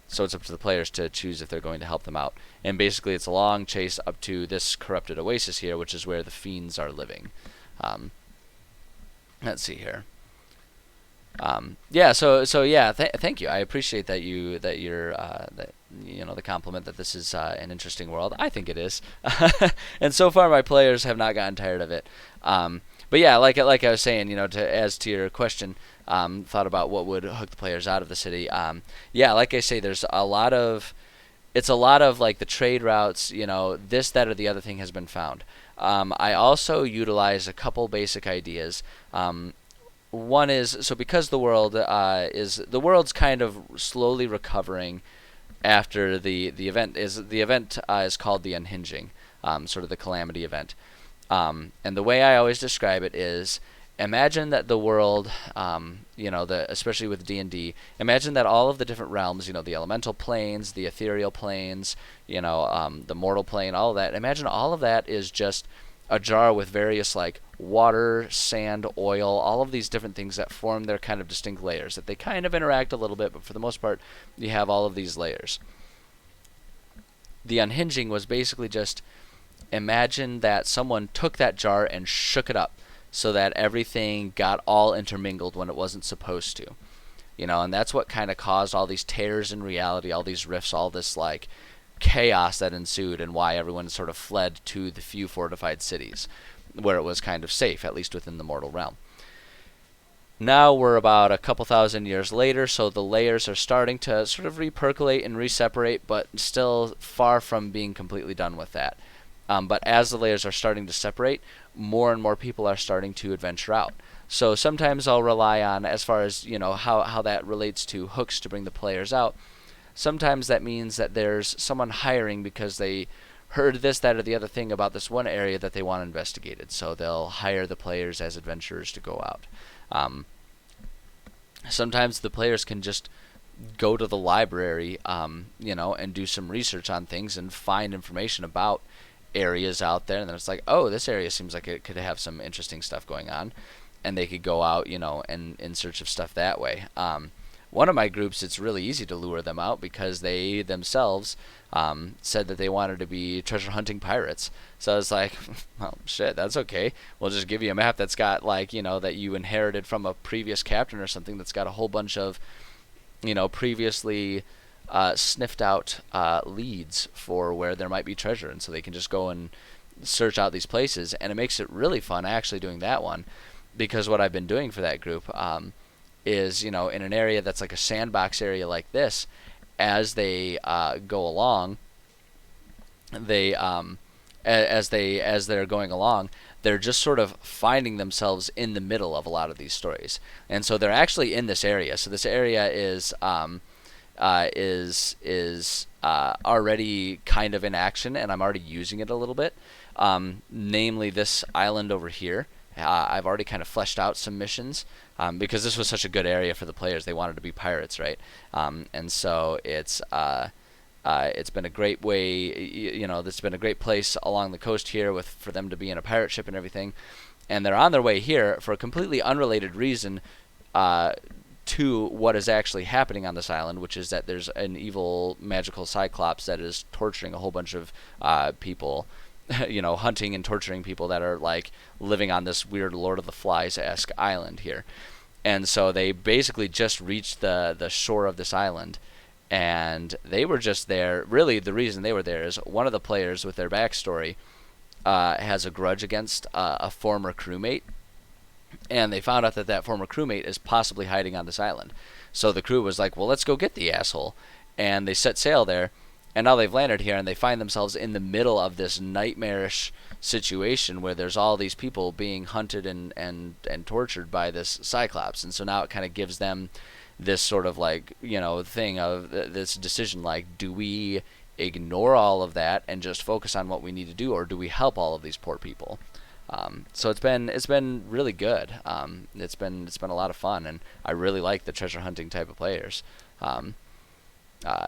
So it's up to the players to choose if they're going to help them out. And basically it's a long chase up to this corrupted oasis here, which is where the fiends are living. Let's see here. Thank you. I appreciate that the compliment that this is an interesting world. I think it is. And so far my players have not gotten tired of it. But yeah, like I was saying, as to your question, thought about what would hook the players out of the city. Like I say, it's a lot of like the trade routes, this, that, or the other thing has been found. I also utilize a couple basic ideas. One is, so because the world's kind of slowly recovering after the event is called the unhinging, sort of the calamity event. And the way I always describe it is, imagine that the world, especially with D&D, imagine that all of the different realms, the elemental planes, the ethereal planes, the mortal plane, all of that. Imagine all of that is just a jar with various like water, sand, oil, all of these different things that form their kind of distinct layers. That they kind of interact a little bit, but for the most part, you have all of these layers. The unhinging was basically just, imagine that someone took that jar and shook it up so that everything got all intermingled when it wasn't supposed to. And that's what kind of caused all these tears in reality, all these rifts, all this like chaos that ensued, and why everyone sort of fled to the few fortified cities where it was kind of safe, at least within the mortal realm. Now we're about a couple thousand years later, so the layers are starting to sort of repercolate and reseparate, but still far from being completely done with that. But as the layers are starting to separate, more and more people are starting to adventure out. So sometimes I'll rely on, as far as how that relates to hooks to bring the players out, sometimes that means that there's someone hiring because they heard this, that, or the other thing about this one area that they want investigated. So they'll hire the players as adventurers to go out. Sometimes the players can just go to the library, and do some research on things and find information about areas out there. And then it's like, oh, this area seems like it could have some interesting stuff going on. And they could go out, and in search of stuff that way. One of my groups, it's really easy to lure them out because they themselves said that they wanted to be treasure hunting pirates. So I was like, well, shit, that's okay. We'll just give you a map that's got that you inherited from a previous captain or something, that's got a whole bunch of, previously sniffed out leads for where there might be treasure. And so they can just go and search out these places. And it makes it really fun actually doing that one. Because what I've been doing for that group is, in an area that's like a sandbox area like this, as they go along, they as they're going along, they're just sort of finding themselves in the middle of a lot of these stories, and so they're actually in this area. So this area is already kind of in action, and I'm already using it a little bit. Namely, this island over here. I've already kind of fleshed out some missions because this was such a good area for the players. They wanted to be pirates, right? And so it's been a great way, it's been a great place along the coast here for them to be in a pirate ship and everything. And they're on their way here for a completely unrelated reason to what is actually happening on this island, which is that there's an evil magical cyclops that is torturing a whole bunch of people. Hunting and torturing people that are like living on this weird Lord of the Flies-esque island here. And so they basically just reached the shore of this island, and they were just there. Really, the reason they were there is one of the players, with their backstory, has a grudge against a former crewmate, and they found out that former crewmate is possibly hiding on this island. So the crew was like, well, let's go get the asshole. And they set sail there. And now they've landed here, and they find themselves in the middle of this nightmarish situation where there's all these people being hunted and tortured by this Cyclops. And so now it kind of gives them this sort of thing of this decision, like, do we ignore all of that and just focus on what we need to do, or do we help all of these poor people? So it's been really good. It's been a lot of fun, and I really like the treasure hunting type of players.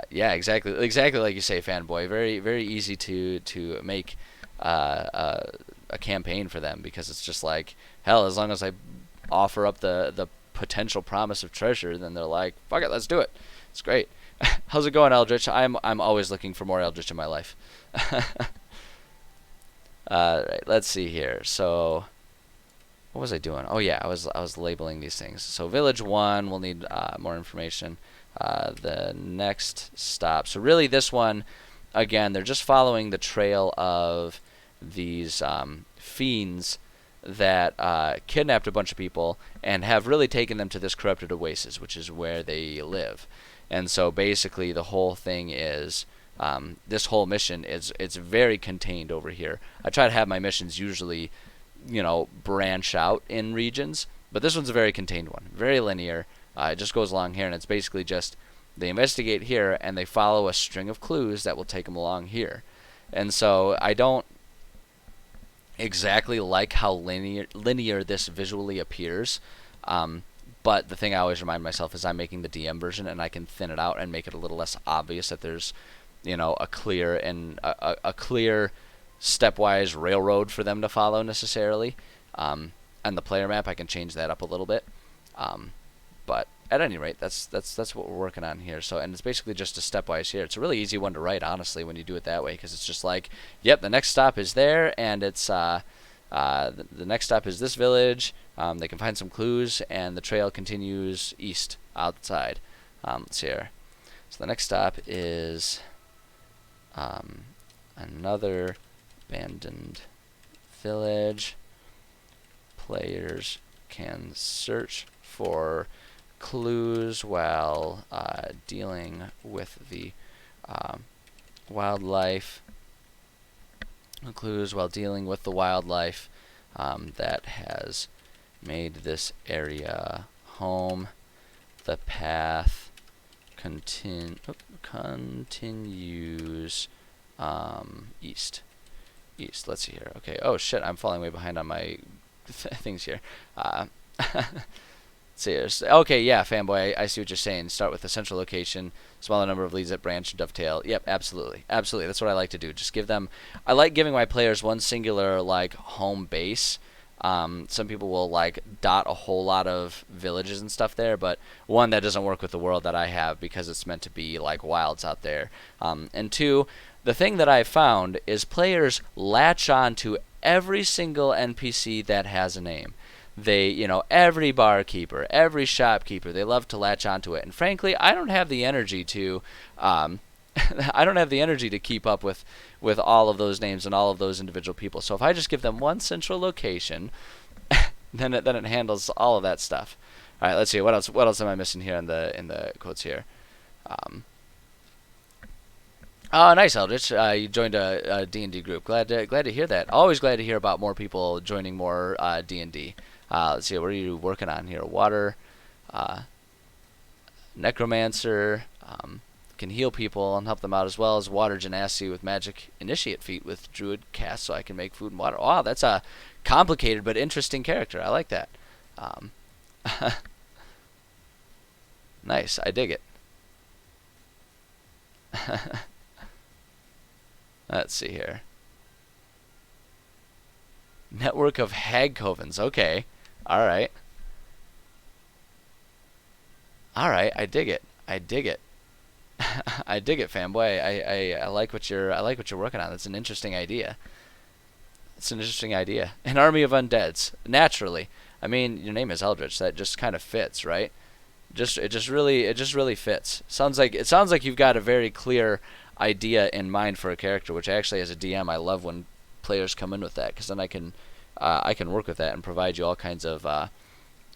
Yeah, exactly like you say, Fanboy. Very, very easy to make a campaign for them, because it's just like, hell, as long as I offer up the potential promise of treasure, then they're like, fuck it, let's do it. It's great. How's it going, Eldritch? I'm always looking for more Eldritch in my life. Right, let's see here. So, what was I doing? Oh yeah, I was labeling these things. So village 1, we'll need more information. The next stop. So really this one, again, they're just following the trail of these fiends that kidnapped a bunch of people and have really taken them to this corrupted Oasis, which is where they live. And so basically the whole thing is, this whole mission it's very contained over here. I try to have my missions usually, branch out in regions, but this one's a very contained one, very linear. It just goes along here, and it's basically just they investigate here, and they follow a string of clues that will take them along here. And so I don't exactly like how linear this visually appears, but the thing I always remind myself is I'm making the DM version, and I can thin it out and make it a little less obvious that there's a clear stepwise railroad for them to follow necessarily. And the player map, I can change that up a little bit. But at any rate, that's what we're working on here. So, and it's basically just a stepwise here. It's a really easy one to write, honestly, when you do it that way, because it's just like, yep, the next stop is there, and it's The next stop is this village. They can find some clues, and the trail continues east outside. Let's see here. So the next stop is another abandoned village. Players can search for clues while dealing with the wildlife. Clues while dealing with the wildlife that has made this area home. The path continues east. Let's see here. Okay. Oh shit! I'm falling way behind on my things here. See here. Okay, yeah, fanboy. I see what you're saying. Start with a central location, smaller number of leads that branch, dovetail. Yep, absolutely, absolutely. That's what I like to do. Just give them. I like giving my players one singular like home base. Some people will like dot a whole lot of villages and stuff there, but one, that doesn't work with the world that I have because it's meant to be like wilds out there. And two, the thing that I found is players latch on to every single NPC that has a name. They, every barkeeper, every shopkeeper, they love to latch onto it. And frankly, I don't have the energy to, I don't have the energy to keep up with all of those names and all of those individual people. So if I just give them one central location, then it handles all of that stuff. All right, let's see what else am I missing here in the quotes here. Oh, nice, Eldritch. You joined a D&D group. Glad to hear that. Always glad to hear about more people joining more D&D. Let's see, what are you working on here? Water, necromancer, can heal people and help them out, as well as water genasi with magic initiate feat with druid cast, so I can make food and water. Wow, that's a complicated but interesting character. I like that. Nice, I dig it. Let's see here. Network of hag covens. Okay. Alright. Alright, I dig it. I dig it, fanboy. I like what you're working on. That's an interesting idea. An army of undeads. Naturally. I mean, your name is Eldritch. That just kind of fits, right? It just really fits. Sounds like you've got a very clear idea in mind for a character, which actually, as a DM, I love when players come in with that, because then I can work with that and provide you all kinds of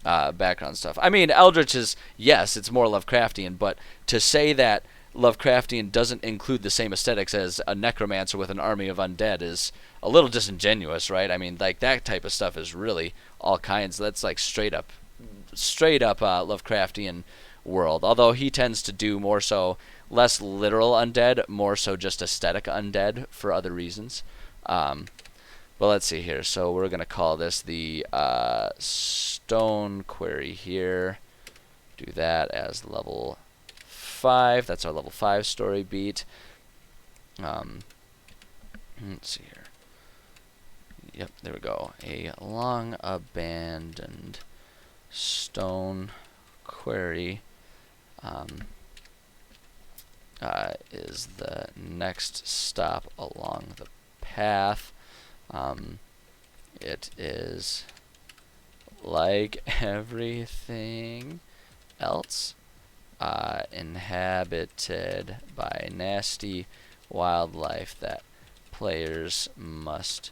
background stuff. I mean, Eldritch is, yes, it's more Lovecraftian, but to say that Lovecraftian doesn't include the same aesthetics as a necromancer with an army of undead is a little disingenuous, right? I mean, like, that type of stuff is really all kinds. That's like straight up Lovecraftian world. Although he tends to do more so less literal undead, more so just aesthetic undead for other reasons. But let's see here. So we're gonna call this the stone query here. Do that as level 5. That's our level 5 story beat. Let's see here. Yep, there we go. A long abandoned stone quarry is the next stop along the path. It is like everything else, inhabited by nasty wildlife that players must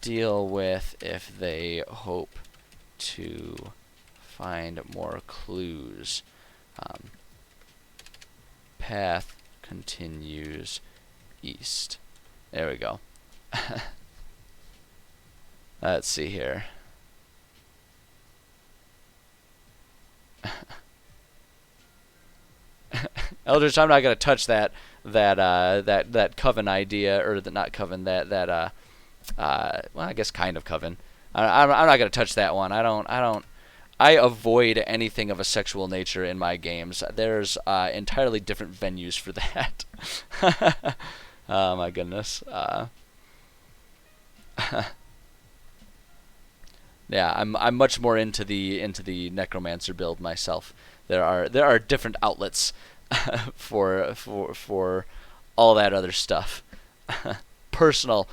deal with if they hope to find more clues. Path continues east. There we go. Let's see here. Eldritch, I'm not gonna touch that coven idea, or not coven, well, I guess kind of coven. I'm not gonna touch that one. I avoid anything of a sexual nature in my games. There's entirely different venues for that. Oh my goodness. Yeah, I'm much more into the necromancer build myself. There are different outlets for all that other stuff. Personal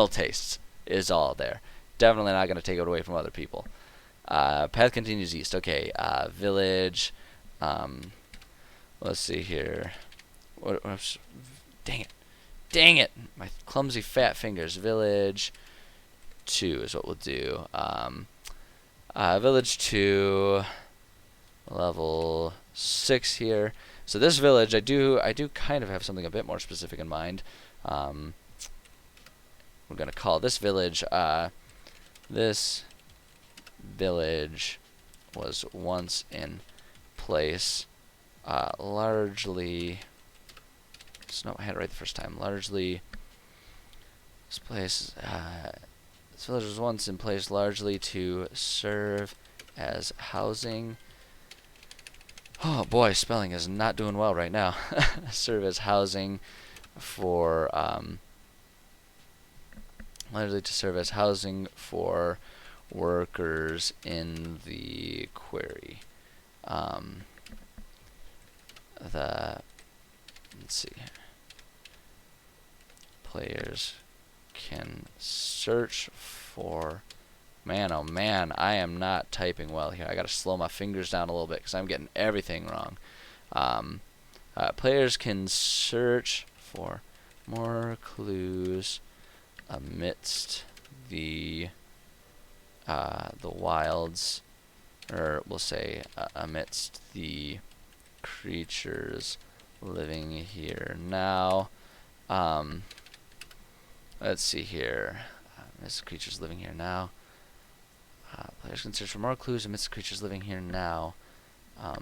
tastes. is all there. Definitely not going to take it away from other people. Path continues east. Okay, village. Let's see here. Dang it. Dang it! My clumsy fat fingers. Village 2 is what we'll do. Village 2, level 6 here. So this village, I do kind of have something a bit more specific in mind. We're gonna call this village. This village was once in place, largely. No, I had it right the first time. Largely, this place. This village was once in place largely to serve as housing. Oh boy, spelling is not doing well right now. Serve as housing for largely to serve as housing for workers in the quarry. Let's see. Players can search for. Man, oh man, I am not typing well here. I gotta slow my fingers down a little bit because I'm getting everything wrong. Players can search for more clues amidst the wilds, or we'll say amidst the creatures living here now. Let's see here. Amidst creatures living here now. Players can search for more clues amidst creatures living here now. I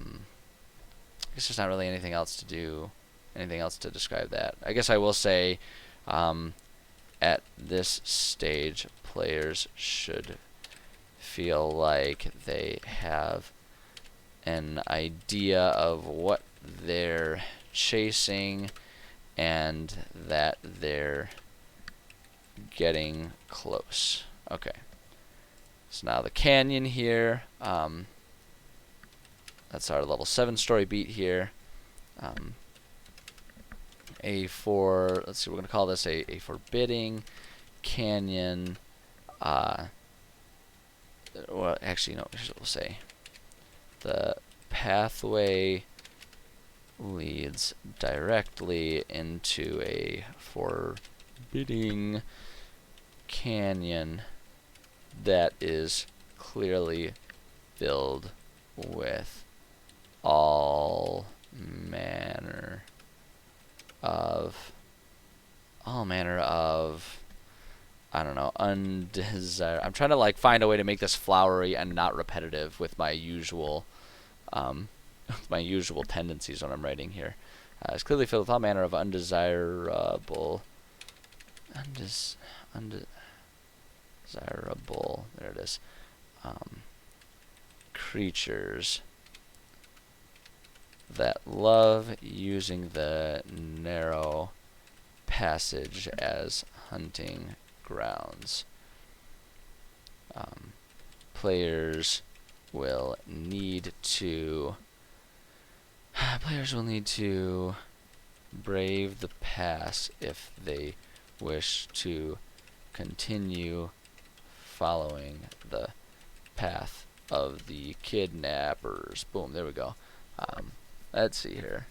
guess there's not really anything else to do, anything else to describe that. I guess I will say, at this stage, players should feel like they have an idea of what they're chasing and that they're getting close. Okay. So now the canyon here. That's our level 7 story beat here. Let's see, we're going to call this a forbidding canyon. Well, actually, no, here's what we'll say. The pathway leads directly into a forbidding canyon that is clearly filled with all manner of I don't know, undesirable. I'm trying to like find a way to make this flowery and not repetitive with my usual tendencies when I'm writing here. It's clearly filled with all manner of undesirable, there it is, creatures that love using the narrow passage as hunting grounds. Players will need to brave the pass if they wish to continue following the path of the kidnappers. Boom, there we go. Let's see here.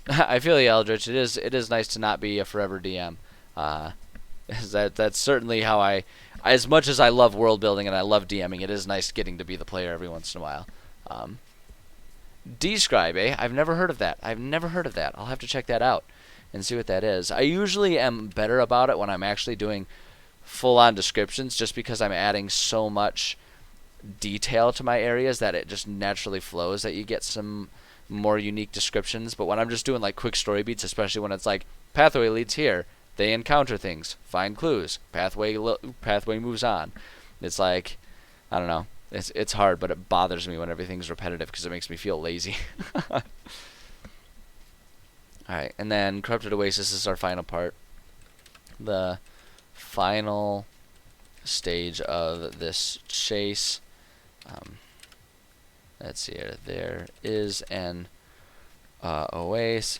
I feel you, Eldritch. It is nice to not be a forever DM. That's certainly how as much as I love world building and I love DMing, it is nice getting to be the player every once in a while. Describe, eh? I've never heard of that. I'll have to check that out and see what that is. I usually am better about it when I'm actually doing full-on descriptions, just because I'm adding so much detail to my areas that it just naturally flows that you get some more unique descriptions. But when I'm just doing like quick story beats, especially when it's like pathway leads here, they encounter things, find clues, pathway moves on. It's like, I don't know, it's hard, but it bothers me when everything's repetitive because it makes me feel lazy. Alright, and then Corrupted Oasis is our final part. The final stage of this chase. Let's see here. There is an oasis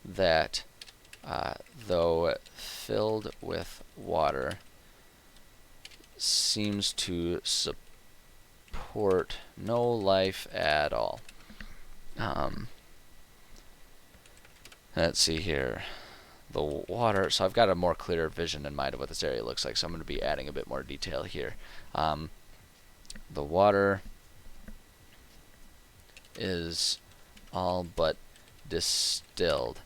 that though filled with water, seems to support no life at all. Let's see here. The water, so I've got a more clear vision in mind of what this area looks like, so I'm going to be adding a bit more detail here. The water is all but distilled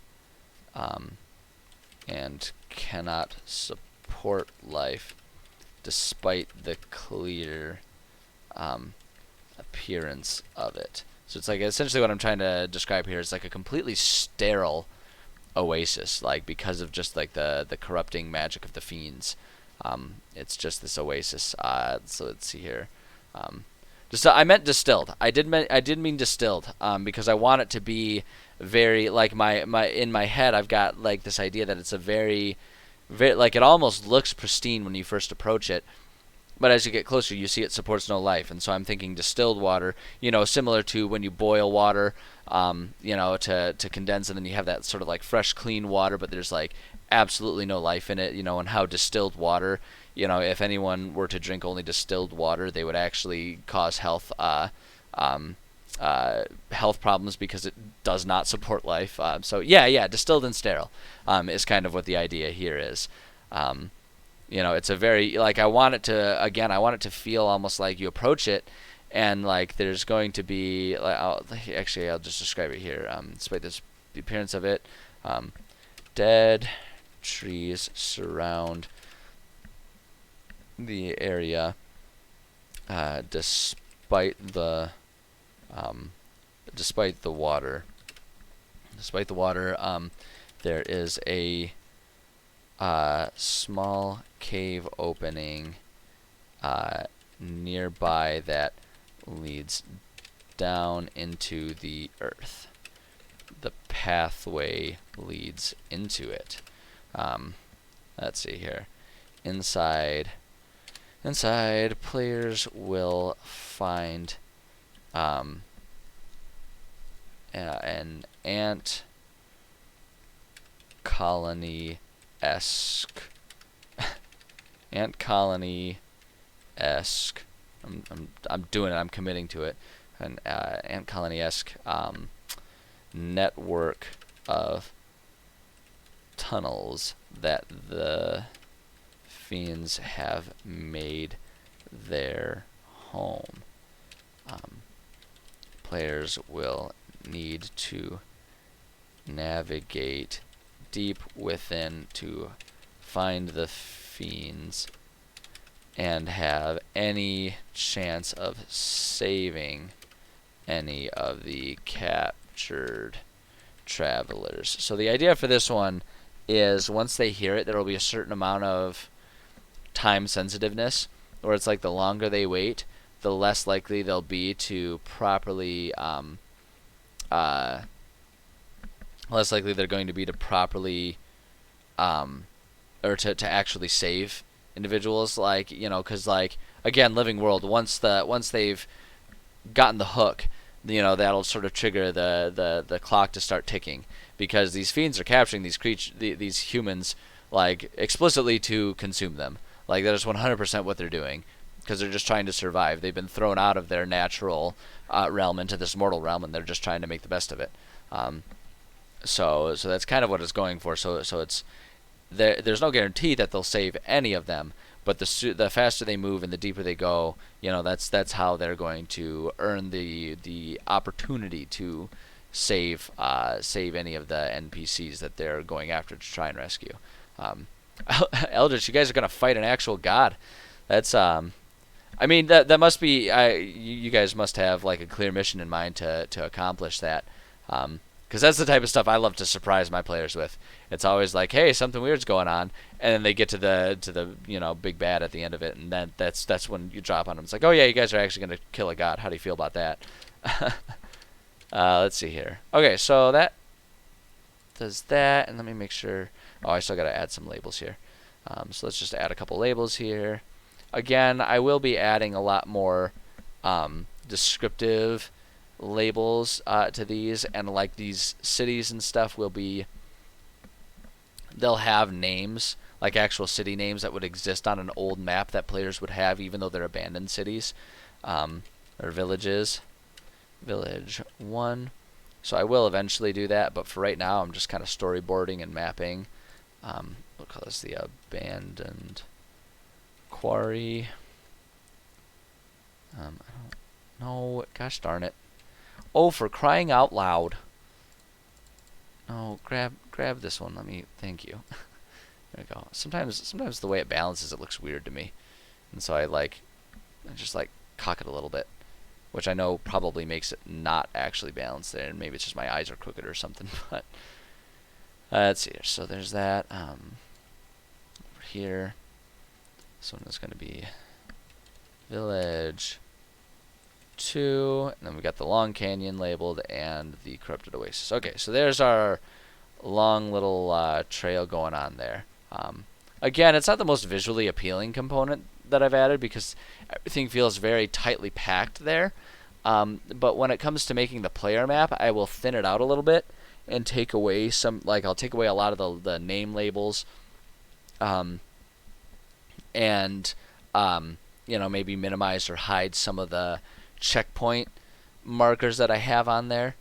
and cannot support life despite the clear appearance of it. So it's like essentially what I'm trying to describe here is like a completely sterile oasis, like because of just like the corrupting magic of the fiends. It's just this oasis. So let's see here. I meant distilled. I did mean distilled because I want it to be very like my in my head. I've got like this idea that it's a very like it almost looks pristine when you first approach it, but as you get closer, you see it supports no life. And so I'm thinking distilled water, similar to when you boil water, to condense, and then you have that sort of like fresh, clean water, but there's like absolutely no life in it, and how distilled water, if anyone were to drink only distilled water, they would actually cause health problems because it does not support life. So distilled and sterile is kind of what the idea here is. It's a very, like, I want it to feel almost like you approach it and like there's going to be, like, I'll just describe it here. Despite the appearance of it, dead trees surround the area, despite the water. Despite the water, there is a small cave opening nearby that leads down into the earth. The pathway leads into it. Let's see here. Inside, players will find an ant colony-esque I'm doing it, I'm committing to it, an ant colony-esque network of tunnels that the fiends have made their home. Players will need to navigate deep within to find the fiends and have any chance of saving any of the captured travelers. So the idea for this one is once they hear it, there will be a certain amount of time sensitiveness, where it's like the longer they wait, the less likely they'll be to properly less likely they're going to be to properly or to actually save individuals, like, because, like, again, Living World, once they've gotten the hook, that'll sort of trigger the clock to start ticking, because these fiends are capturing these humans, like, explicitly to consume them. Like, that is 100% what they're doing, because they're just trying to survive. They've been thrown out of their natural realm into this mortal realm, and they're just trying to make the best of it. So that's kind of what it's going for. So it's there's no guarantee that they'll save any of them, but the faster they move and the deeper they go, that's how they're going to earn the opportunity to save any of the NPCs that they're going after to try and rescue. Eldritch, you guys are gonna fight an actual god. That's I mean, that must be, you guys must have like a clear mission in mind to accomplish that. Because that's the type of stuff I love to surprise my players with. It's always like, hey, something weird's going on, and then they get to the big bad at the end of it, and then that's when you drop on them. It's like, oh yeah, you guys are actually gonna kill a god. How do you feel about that? Let's see here. Okay, so that does that, and let me make sure. Oh, I still gotta add some labels here. So let's just add a couple labels here. Again, I will be adding a lot more descriptive labels to these, and like these cities and stuff will be they'll have names, like actual city names that would exist on an old map that players would have, even though they're abandoned cities, or villages. Village 1. So I will eventually do that, but for right now, I'm just kind of storyboarding and mapping. We'll call this the abandoned quarry. I don't know. Gosh darn it. Oh, for crying out loud. Oh, grab this one. Thank you. There we go. Sometimes the way it balances, it looks weird to me. And so I just cock it a little bit, which I know probably makes it not actually balanced there, and maybe it's just my eyes are crooked or something. But let's see here. So there's that. Over here, this one is going to be village 2, and then we got the Long Canyon labeled and the Corrupted Oasis. Okay, so there's our long little trail going on there. Again, it's not the most visually appealing component that I've added because everything feels very tightly packed there. But when it comes to making the player map, I will thin it out a little bit and take away I'll take away a lot of the name labels, and maybe minimize or hide some of the checkpoint markers that I have on there.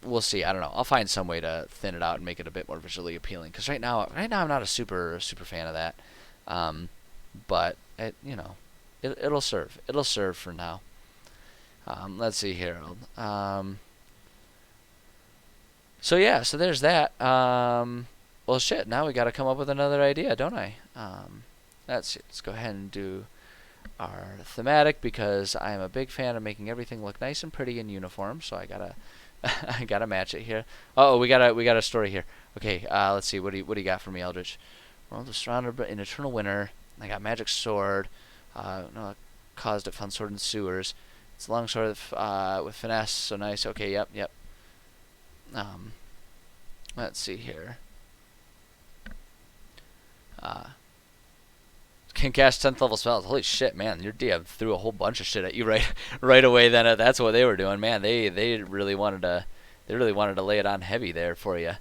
We'll see. I don't know. I'll find some way to thin it out and make it a bit more visually appealing. Because right now I'm not a super fan of that. But it'll serve. It'll serve for now. Let's see here. So yeah. So there's that. Well, shit. Now we got to come up with another idea, don't I? Let's see. Let's go ahead and do our thematic, because I am a big fan of making everything look nice and pretty and uniform. So I gotta I gotta match it here. Oh, we got a story here. Okay, let's see. What do you got for me, Eldritch? World is surrounded in eternal winter. I got magic sword. Caused it. Found sword in sewers. It's a long sword with finesse. So nice. Okay. Yep. Let's see here. Can cast 10th level spells. Holy shit, man! Your DM threw a whole bunch of shit at you right away. Then that's what they were doing, man. They really wanted to lay it on heavy there for you.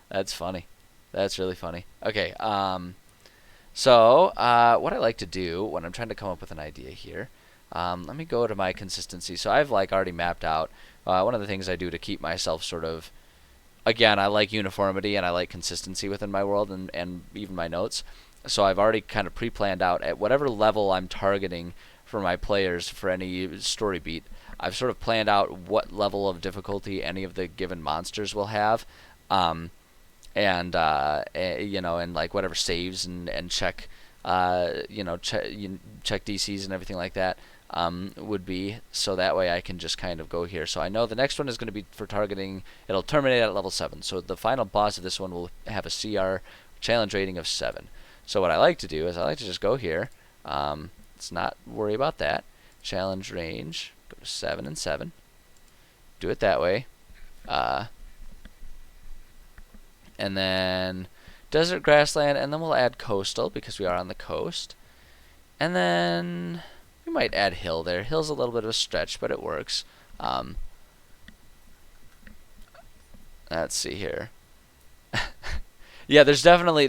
That's funny. That's really funny. Okay. So what I like to do when I'm trying to come up with an idea here, let me go to my consistency. So I've already mapped out one of the things I do to keep myself sort of. Again, I like uniformity and I like consistency within my world and even my notes. So I've already kind of pre-planned out at whatever level I'm targeting for my players for any story beat. I've sort of planned out what level of difficulty any of the given monsters will have, and whatever saves and check, check DCs and everything like that would be. So that way I can just kind of go here. So I know the next one is going to be for targeting. It'll terminate at level 7. So the final boss of this one will have a CR challenge rating of 7. So what I like to do is I like to just go here. Let's not worry about that. Challenge range. Go to 7 and 7. Do it that way. And then desert grassland, and then we'll add coastal because we are on the coast. And then we might add hill there. Hill's a little bit of a stretch, but it works. Let's see here. Yeah, there's definitely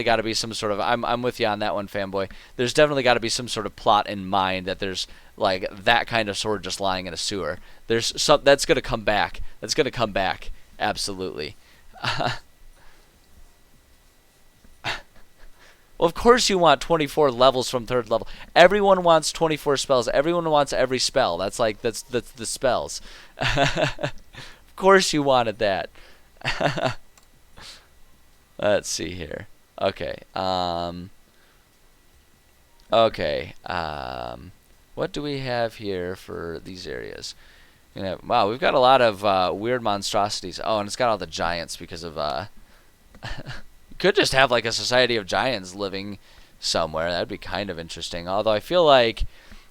got to be some sort of. I'm with you on that one, fanboy. There's definitely got to be some sort of plot in mind that there's that kind of sword just lying in a sewer. There's some that's gonna come back. That's gonna come back. Absolutely. Well, of course you want 24 levels from 3rd level. Everyone wants 24 spells. Everyone wants every spell. That's the spells. Of course you wanted that. Let's see here. Okay. What do we have here for these areas? Wow, we've got a lot of weird monstrosities. Oh, and it's got all the giants because of. You could just have a society of giants living somewhere. That'd be kind of interesting. Although I feel like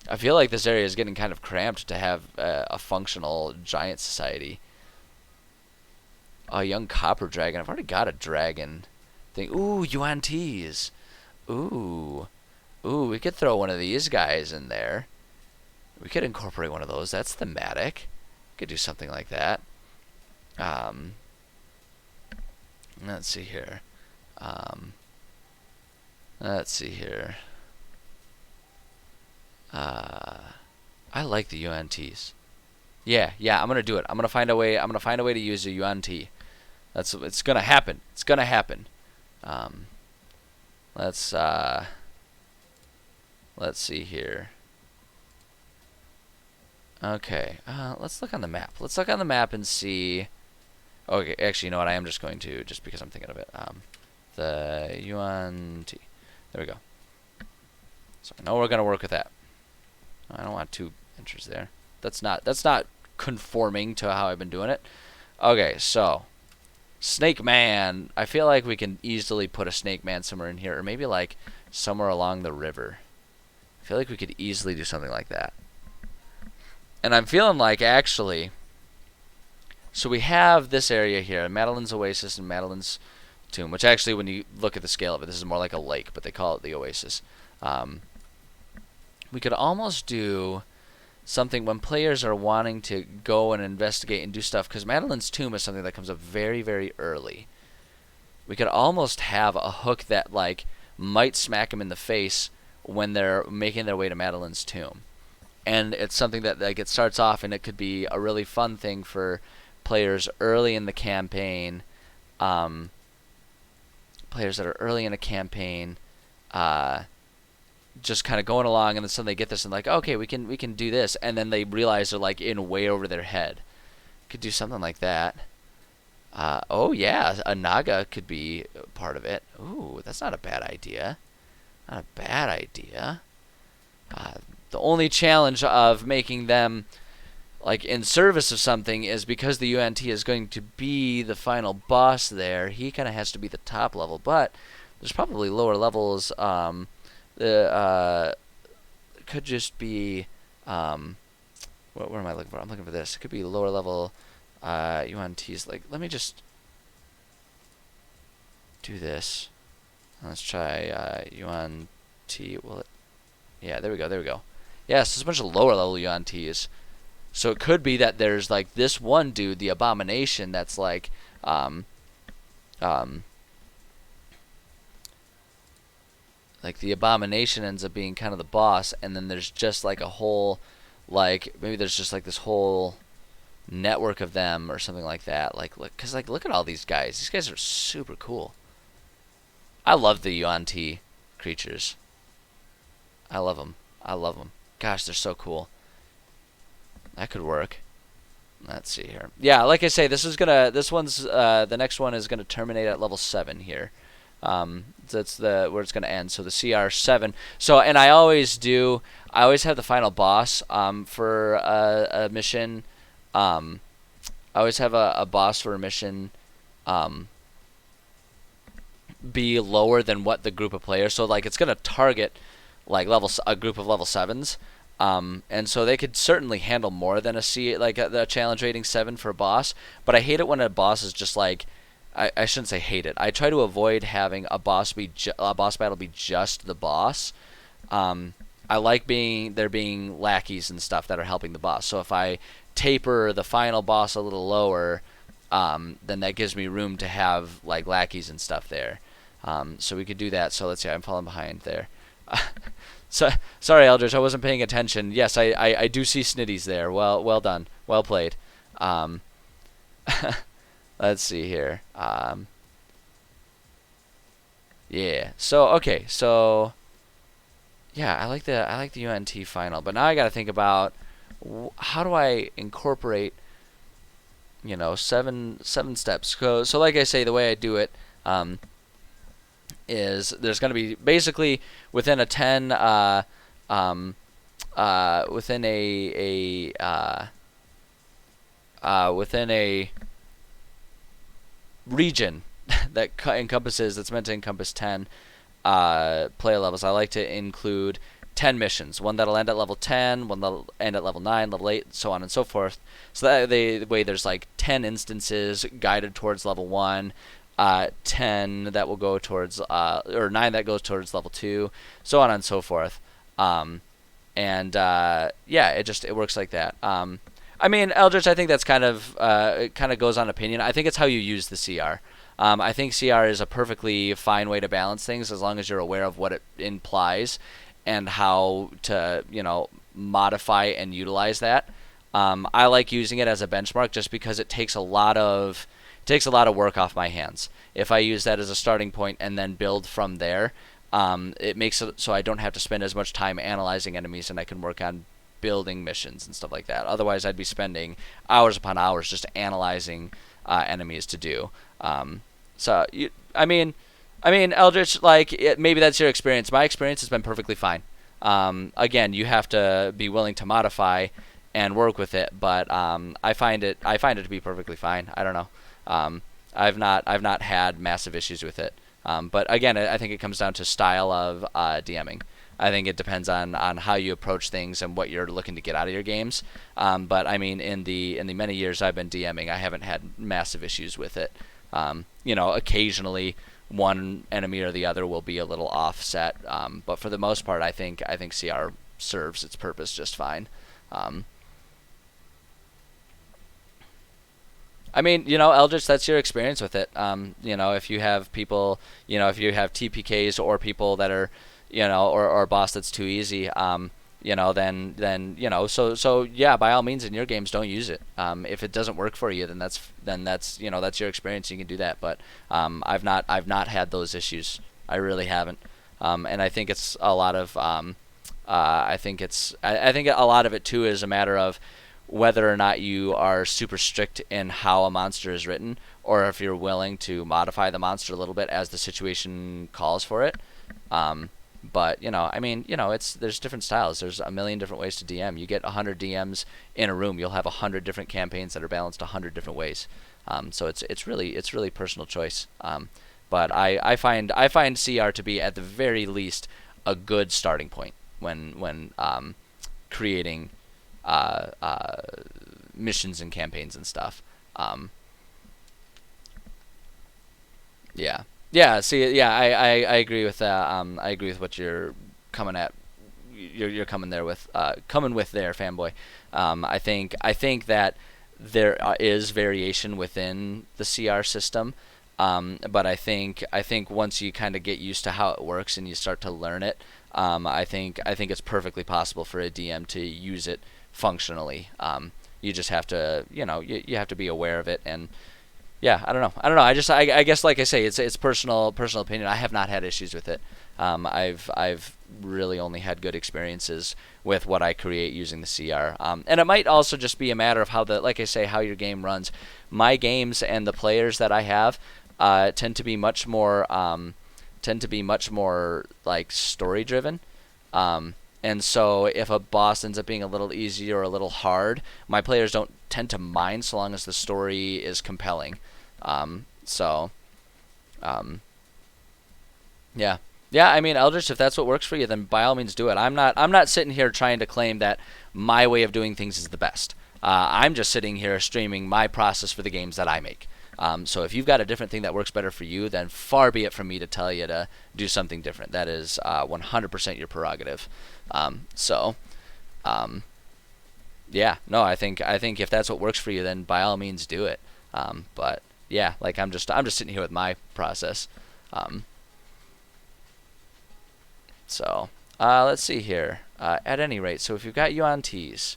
this area is getting kind of cramped to have a functional giant society. A young copper dragon. I've already got a dragon thing. Ooh, UNTs. Ooh, we could throw one of these guys in there. We could incorporate one of those. That's thematic. We could do something like that. Let's see here. Let's see here. I like the UNTs. Yeah, I'm gonna do it. I'm gonna find a way. I'm gonna find a way to use a UNT. It's gonna happen. It's gonna happen. Let's see here. Okay, let's look on the map. Let's look on the map and see. Okay, actually, you know what? I am just going to, just because I'm thinking of it. The UNT. There we go. So I know we're gonna work with that. I don't want 2 entries there. That's not conforming to how I've been doing it. Okay, so Snake Man. I feel like we can easily put a Snake Man somewhere in here, or maybe like somewhere along the river. I feel like we could easily do something like that. And I'm feeling like actually, so we have this area here, Madeline's Oasis and Madeline's Tomb, which actually when you look at the scale of it, this is more like a lake, but they call it the Oasis. We could almost do something when players are wanting to go and investigate and do stuff, because Madeline's Tomb is something that comes up very, very early. We could almost have a hook that like might smack them in the face when they're making their way to Madeline's Tomb. And it's something that like it starts off, and it could be a really fun thing for players early in the campaign. Players that are early in a campaign, just kind of going along, and then suddenly they get this and like, okay, we can do this, and then they realize they're like in way over their head. Could do something like that. Oh yeah, a Naga could be part of it. Ooh, that's not a bad idea. Not a bad idea. The only challenge of making them like in service of something is because the UNT is going to be the final boss there. He kind of has to be the top level, but there's probably lower levels. It could just be what am I looking for? I'm looking for this. It could be lower level UNTs. Like, let me just do this. Let's try UNT. Will it? Yeah, there we go. There we go. Yeah, so it's a bunch of lower level UNTs. So it could be that there's like this one dude, the Abomination, that's like like the Abomination ends up being kind of the boss, and then there's just like a whole, like maybe there's just like this whole network of them or something like that. Like, look at all these guys. These guys are super cool. I love the UNT creatures. I love them. I love them. Gosh, they're so cool. That could work. Let's see here. Yeah, like I say, the next one is gonna terminate at level 7 here. That's where it's gonna end. So the CR7. So, and I always have the final boss for a mission. I always have a boss for a mission be lower than what the group of players. So like it's gonna target like a group of level 7s. And so they could certainly handle more than the challenge rating 7 for a boss. But I hate it when a boss is just like, I shouldn't say hate it. I try to avoid having a boss battle be just the boss. I like there being lackeys and stuff that are helping the boss. So if I taper the final boss a little lower, then that gives me room to have like lackeys and stuff there. So we could do that. So let's see, I'm falling behind there. So sorry, Eldritch, I wasn't paying attention. Yes, I do see Snitties there. Well done. Well played. Let's see here. Yeah. So okay. So yeah, I like the UNT final, but now I got to think about how do I incorporate, 7 steps. So like I say, the way I do it is there's going to be basically within a 10 within a region that's meant to encompass 10 player levels. I like to include 10 missions, one that'll end at level 10, one that'll end at level 9, level 8, so on and so forth. So that the way there's like 10 instances guided towards level 1, 10 that will go towards or 9 that goes towards level 2, so on and so forth. Yeah, it works like that. I mean, Eldritch, I think that's kind of it kind of goes on opinion. I think it's how you use the CR. I think CR is a perfectly fine way to balance things as long as you're aware of what it implies and how to, modify and utilize that. I like using it as a benchmark just because it takes a lot of work off my hands. If I use that as a starting point and then build from there, it makes it so I don't have to spend as much time analyzing enemies and I can work on building missions and stuff like that. Otherwise, I'd be spending hours upon hours just analyzing enemies to do. Eldritch, maybe that's your experience. My experience has been perfectly fine. Again, you have to be willing to modify and work with it, but I find it to be perfectly fine. I don't know. I've not had massive issues with it. But again, I think it comes down to style of DMing. I think it depends on how you approach things and what you're looking to get out of your games. But I mean, in the many years I've been DMing, I haven't had massive issues with it. Occasionally one enemy or the other will be a little offset, but for the most part, I think CR serves its purpose just fine. Eldritch, that's your experience with it. If you have people, if you have TPKs or people that are, or a boss that's too easy, then yeah, by all means in your games don't use it. If it doesn't work for you, then that's your experience. You can do that. But I've not had those issues. I really haven't. And I think it's a lot of I think a lot of it too is a matter of whether or not you are super strict in how a monster is written, or if you're willing to modify the monster a little bit as the situation calls for it. But there's different styles. There's a million different ways to DM. You get 100 DMs in a room, you'll have 100 different campaigns that are balanced 100 different ways. So it's really personal choice. But I find CR to be at the very least a good starting point when creating missions and campaigns and stuff. Yeah. I agree with that. I agree with what you're coming at. You're coming there with there, fanboy. I think that there is variation within the CR system, but I think once you kind of get used to how it works and you start to learn it, I think it's perfectly possible for a DM to use it functionally. You just have to, you have to be aware of it. And yeah, I don't know. I guess, like I say, it's personal opinion. I have not had issues with it. I've really only had good experiences with what I create using the CR. And it might also just be a matter of how how your game runs. My games and the players that I have tend to be much more like story driven. And so if a boss ends up being a little easy or a little hard, my players don't tend to mind so long as the story is compelling. Yeah. I mean, Eldritch, if that's what works for you, then by all means do it. I'm not sitting here trying to claim that my way of doing things is the best. I'm just sitting here streaming my process for the games that I make. So if you've got a different thing that works better for you, then far be it from me to tell you to do something different. That is 100% your prerogative. Yeah, no, I think if that's what works for you, then by all means do it. But yeah, I'm just sitting here with my process. Let's see here. At any rate, so if you've got UNTs,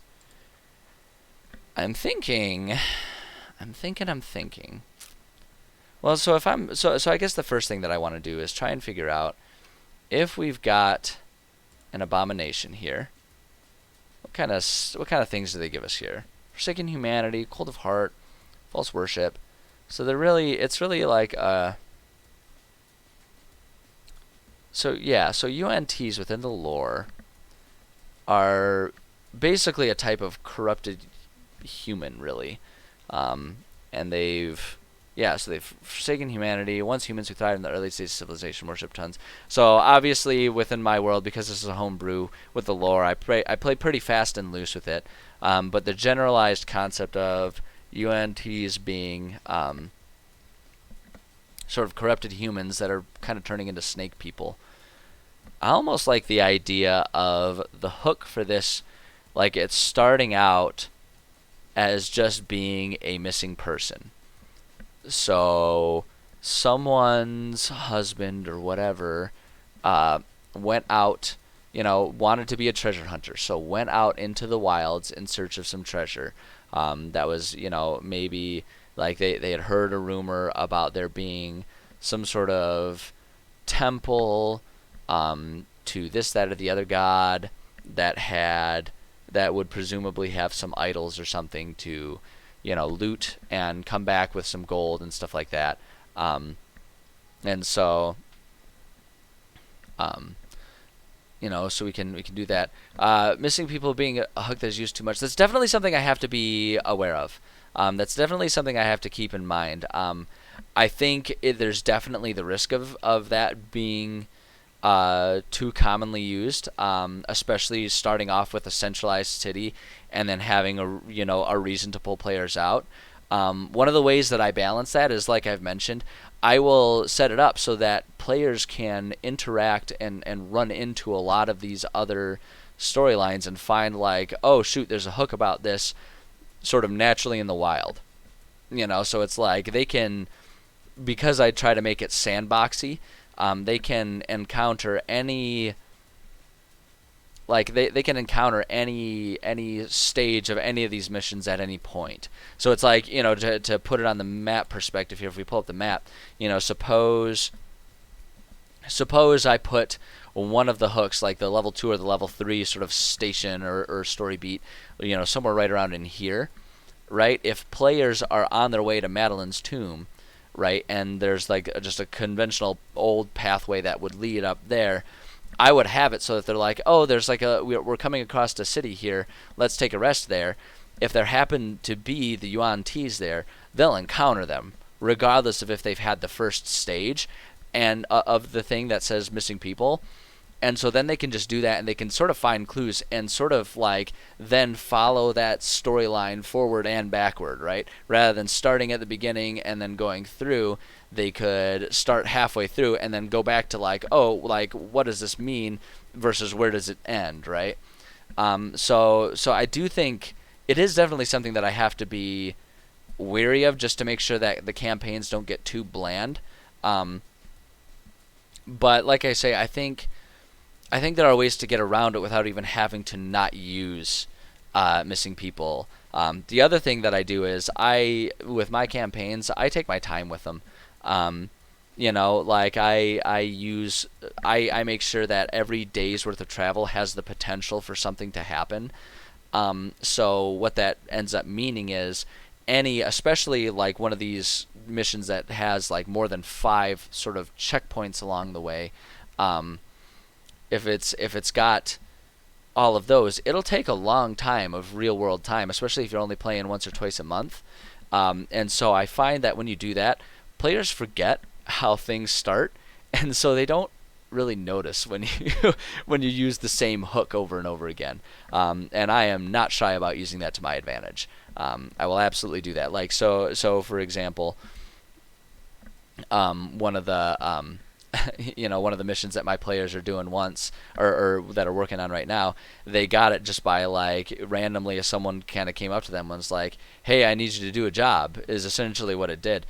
I'm thinking. Well, so I guess the first thing that I want to do is try and figure out if we've got an abomination here. What kind of things do they give us here? Forsaken humanity, cold of heart, false worship. So it's really like So UNTs within the lore are basically a type of corrupted human, really. And they've forsaken humanity. Once humans who thrived in the early stages of civilization worship tons. So obviously within my world, because this is a homebrew with the lore, I play pretty fast and loose with it. But the generalized concept of UNTs being sort of corrupted humans that are kind of turning into snake people. I almost like the idea of the hook for this, like it's starting out as just being a missing person. So someone's husband or whatever went out, wanted to be a treasure hunter, so went out into the wilds in search of some treasure. That was, maybe like they had heard a rumor about there being some sort of temple to this, that, or the other god that would presumably have some idols or something to, loot and come back with some gold and stuff like that. And so, so we can do that. Missing people being a hook that's used too much. That's definitely something I have to be aware of. That's definitely something I have to keep in mind. I think there's definitely the risk of that being too commonly used, especially starting off with a centralized city and then having a reason to pull players out. One of the ways that I balance that is, like I've mentioned, I will set it up so that players can interact and run into a lot of these other storylines and find like, oh shoot, there's a hook about this sort of naturally in the wild. So it's like they can, because I try to make it sandboxy, they can encounter any, like they can encounter any stage of any of these missions at any point. So it's like, to put it on the map perspective here, if we pull up the map, suppose I put one of the hooks, like the level 2 or the level 3 sort of station or story beat, somewhere right around in here, right? If players are on their way to Madeline's tomb, right, and there's like just a conventional old pathway that would lead up there, I would have it so that they're like, oh, there's like we're coming across a city here, let's take a rest there. If there happen to be the Yuan Ts there, they'll encounter them, regardless of if they've had the first stage and of the thing that says missing people. And so then they can just do that, and they can sort of find clues and sort of like then follow that storyline forward and backward, right? Rather than starting at the beginning and then going through, they could start halfway through and then go back to like, oh, like what does this mean versus where does it end, right? So I do think it is definitely something that I have to be wary of, just to make sure that the campaigns don't get too bland. But like I say, I think there are ways to get around it without even having to not use missing people. The other thing that I do is with my campaigns, I take my time with them. Like I make sure that every day's worth of travel has the potential for something to happen. So what that ends up meaning is especially like one of these missions that has like more than 5 sort of checkpoints along the way, if it's got all of those, it'll take a long time of real world time, especially if you're only playing once or twice a month. And so I find that when you do that, players forget how things start, and so they don't really notice when you use the same hook over and over again. And I am not shy about using that to my advantage. I will absolutely do that. Like so for example, one of the one of the missions that my players are doing once, or that are working on right now, they got it just by like randomly, if someone kind of came up to them and was like, hey, I need you to do a job, is essentially what it did.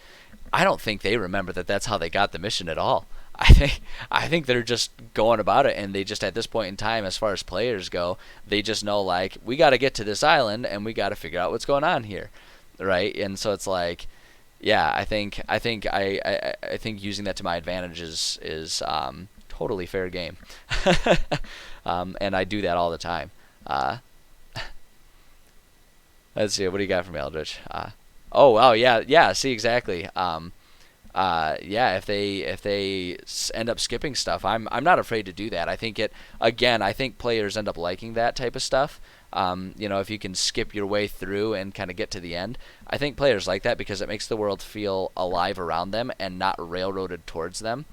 I don't think they remember that that's how they got the mission at all. I think they're just going about it, and they just, at this point in time, as far as players go, they just know like, we got to get to this island and we got to figure out what's going on here, right? And so it's like, yeah, I think using that to my advantage is totally fair game. And I do that all the time. Let's see, what do you got for me, Eldritch? Yeah, see, exactly. Yeah, if they end up skipping stuff, I'm not afraid to do that. I think players end up liking that type of stuff. If you can skip your way through and kind of get to the end, I think players like that because it makes the world feel alive around them and not railroaded towards them.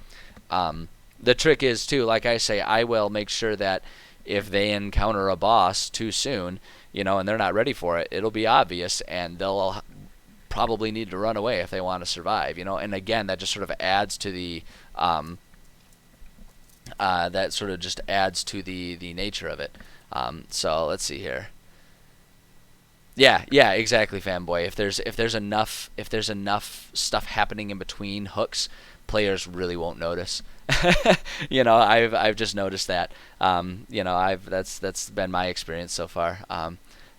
The trick is too, like I say, I will make sure that if they encounter a boss too soon, and they're not ready for it, it'll be obvious, and they'll probably need to run away if they want to survive, and again, that just sort of adds to the nature of it. So let's see here. Yeah, exactly, fanboy. If there's enough stuff happening in between hooks, players really won't notice. I've just noticed that. I've that's been my experience so far.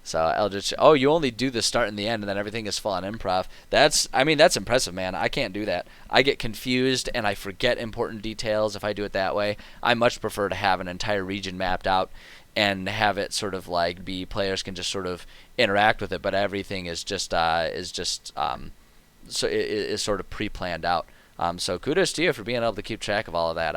So Eldritch, oh, you only do the start and the end, and then everything is full on improv. That's impressive, man. I can't do that. I get confused and I forget important details if I do it that way. I much prefer to have an entire region mapped out and have it sort of like be players can just sort of interact with it, but everything is sort of pre-planned out. So kudos to you for being able to keep track of all of that.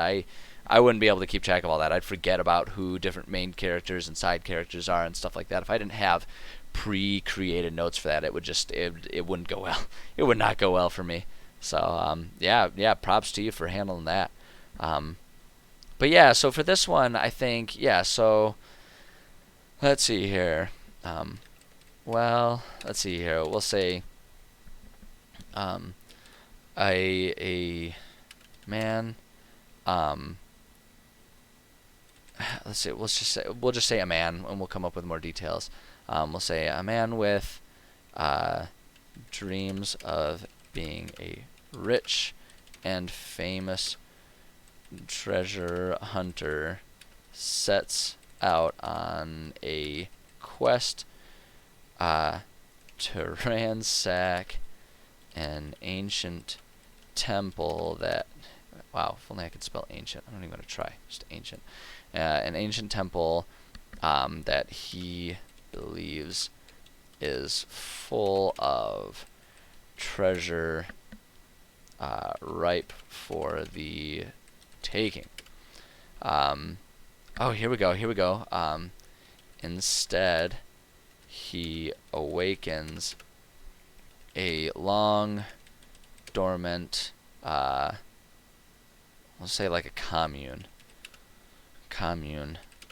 I wouldn't be able to keep track of all that. I'd forget about who different main characters and side characters are and stuff like that. If I didn't have pre-created notes for that, it wouldn't go well. It would not go well for me. So yeah, props to you for handling that. But yeah, so for this one, I think so. Let's see here. Let's see here. We'll say a man. Let's see. We'll just say a man, and we'll come up with more details. We'll say a man with dreams of being a rich and famous treasure hunter sets out on a quest to ransack an ancient temple that, wow, if only I could spell ancient. I'm not even going to try, just ancient. An ancient temple that he believes is full of treasure ripe for the taking. Here we go. Instead, he awakens a long dormant, we'll say like a commune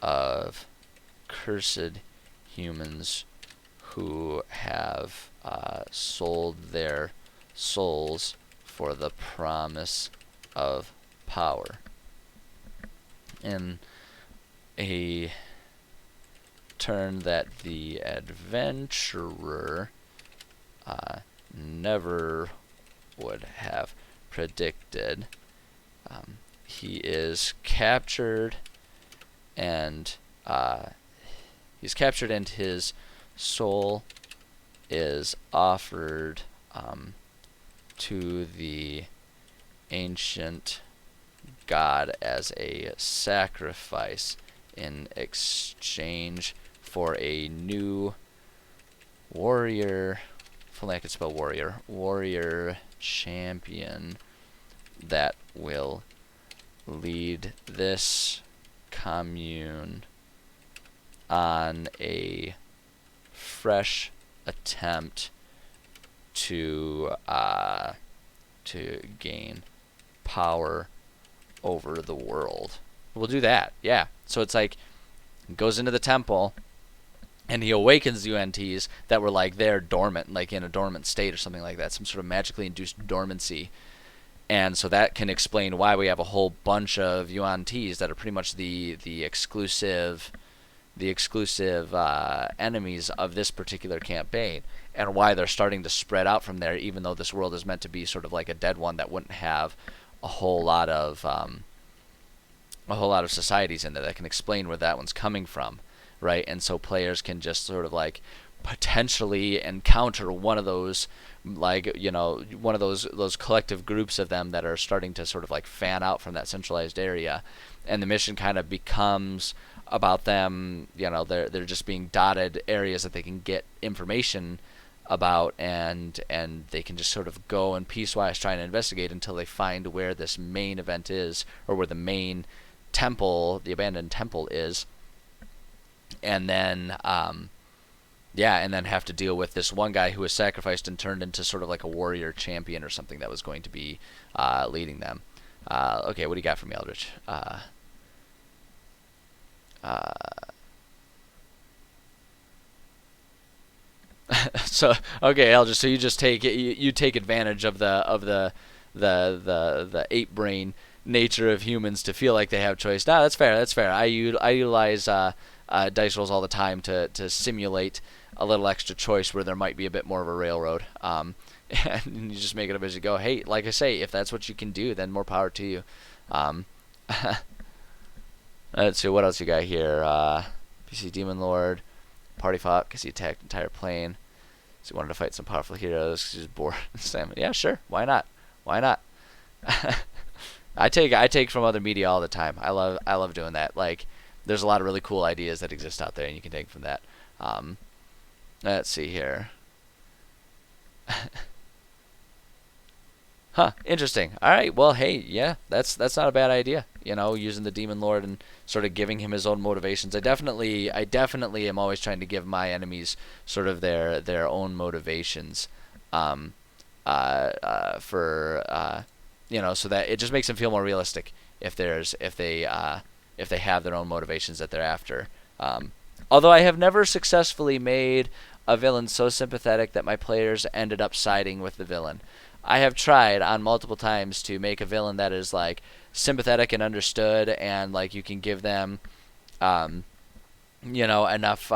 of cursed humans who have sold their souls for the promise of power. In a turn that the adventurer never would have predicted, he is captured and his soul is offered to the ancient god as a sacrifice in exchange for a new warrior, if only I could spell warrior champion that will lead this commune on a fresh attempt to gain power over the world. We'll do that, yeah. So it's like, he goes into the temple, and he awakens the UNTs that were like there dormant, like in a dormant state or something like that, some sort of magically induced dormancy. And so that can explain why we have a whole bunch of UNTs that are pretty much the exclusive enemies of this particular campaign, and why they're starting to spread out from there, even though this world is meant to be sort of like a dead one that wouldn't have a whole lot of societies in there. That can explain where that one's coming from, right? And so players can just sort of like potentially encounter one of those, like, one of those collective groups of them that are starting to sort of like fan out from that centralized area, and the mission kind of becomes about them. They're just being dotted areas that they can get information about, and they can just sort of go and piecewise try and investigate until they find where this main event is, or where the main temple, the abandoned temple, is, and then and then have to deal with this one guy who was sacrificed and turned into sort of like a warrior champion or something that was going to be leading them. Okay, what do you got for me, Eldritch? So okay, Eldritch. So you just take advantage of the ape brain nature of humans to feel like they have choice. No, that's fair. I utilize dice rolls all the time to simulate a little extra choice where there might be a bit more of a railroad. And you just make it up as you go. Hey, like I say, if that's what you can do, then more power to you. Let's see, what else you got here? PC Demon Lord, Party Fought because he attacked the entire plane. So he wanted to fight some powerful heroes because he was bored. Yeah, sure, why not? Why not? I take from other media all the time. I love doing that. Like, there's a lot of really cool ideas that exist out there, and you can take from that. Let's see here. Huh, interesting. All right, well, hey, yeah, that's not a bad idea. You know, using the Demon Lord and sort of giving him his own motivations. I definitely am always trying to give my enemies sort of their own motivations, for you know, so that it just makes them feel more realistic if they have their own motivations that they're after. Although I have never successfully made a villain so sympathetic that my players ended up siding with the villain. I have tried on multiple times to make a villain that is like sympathetic and understood, and like you can give them, you know, enough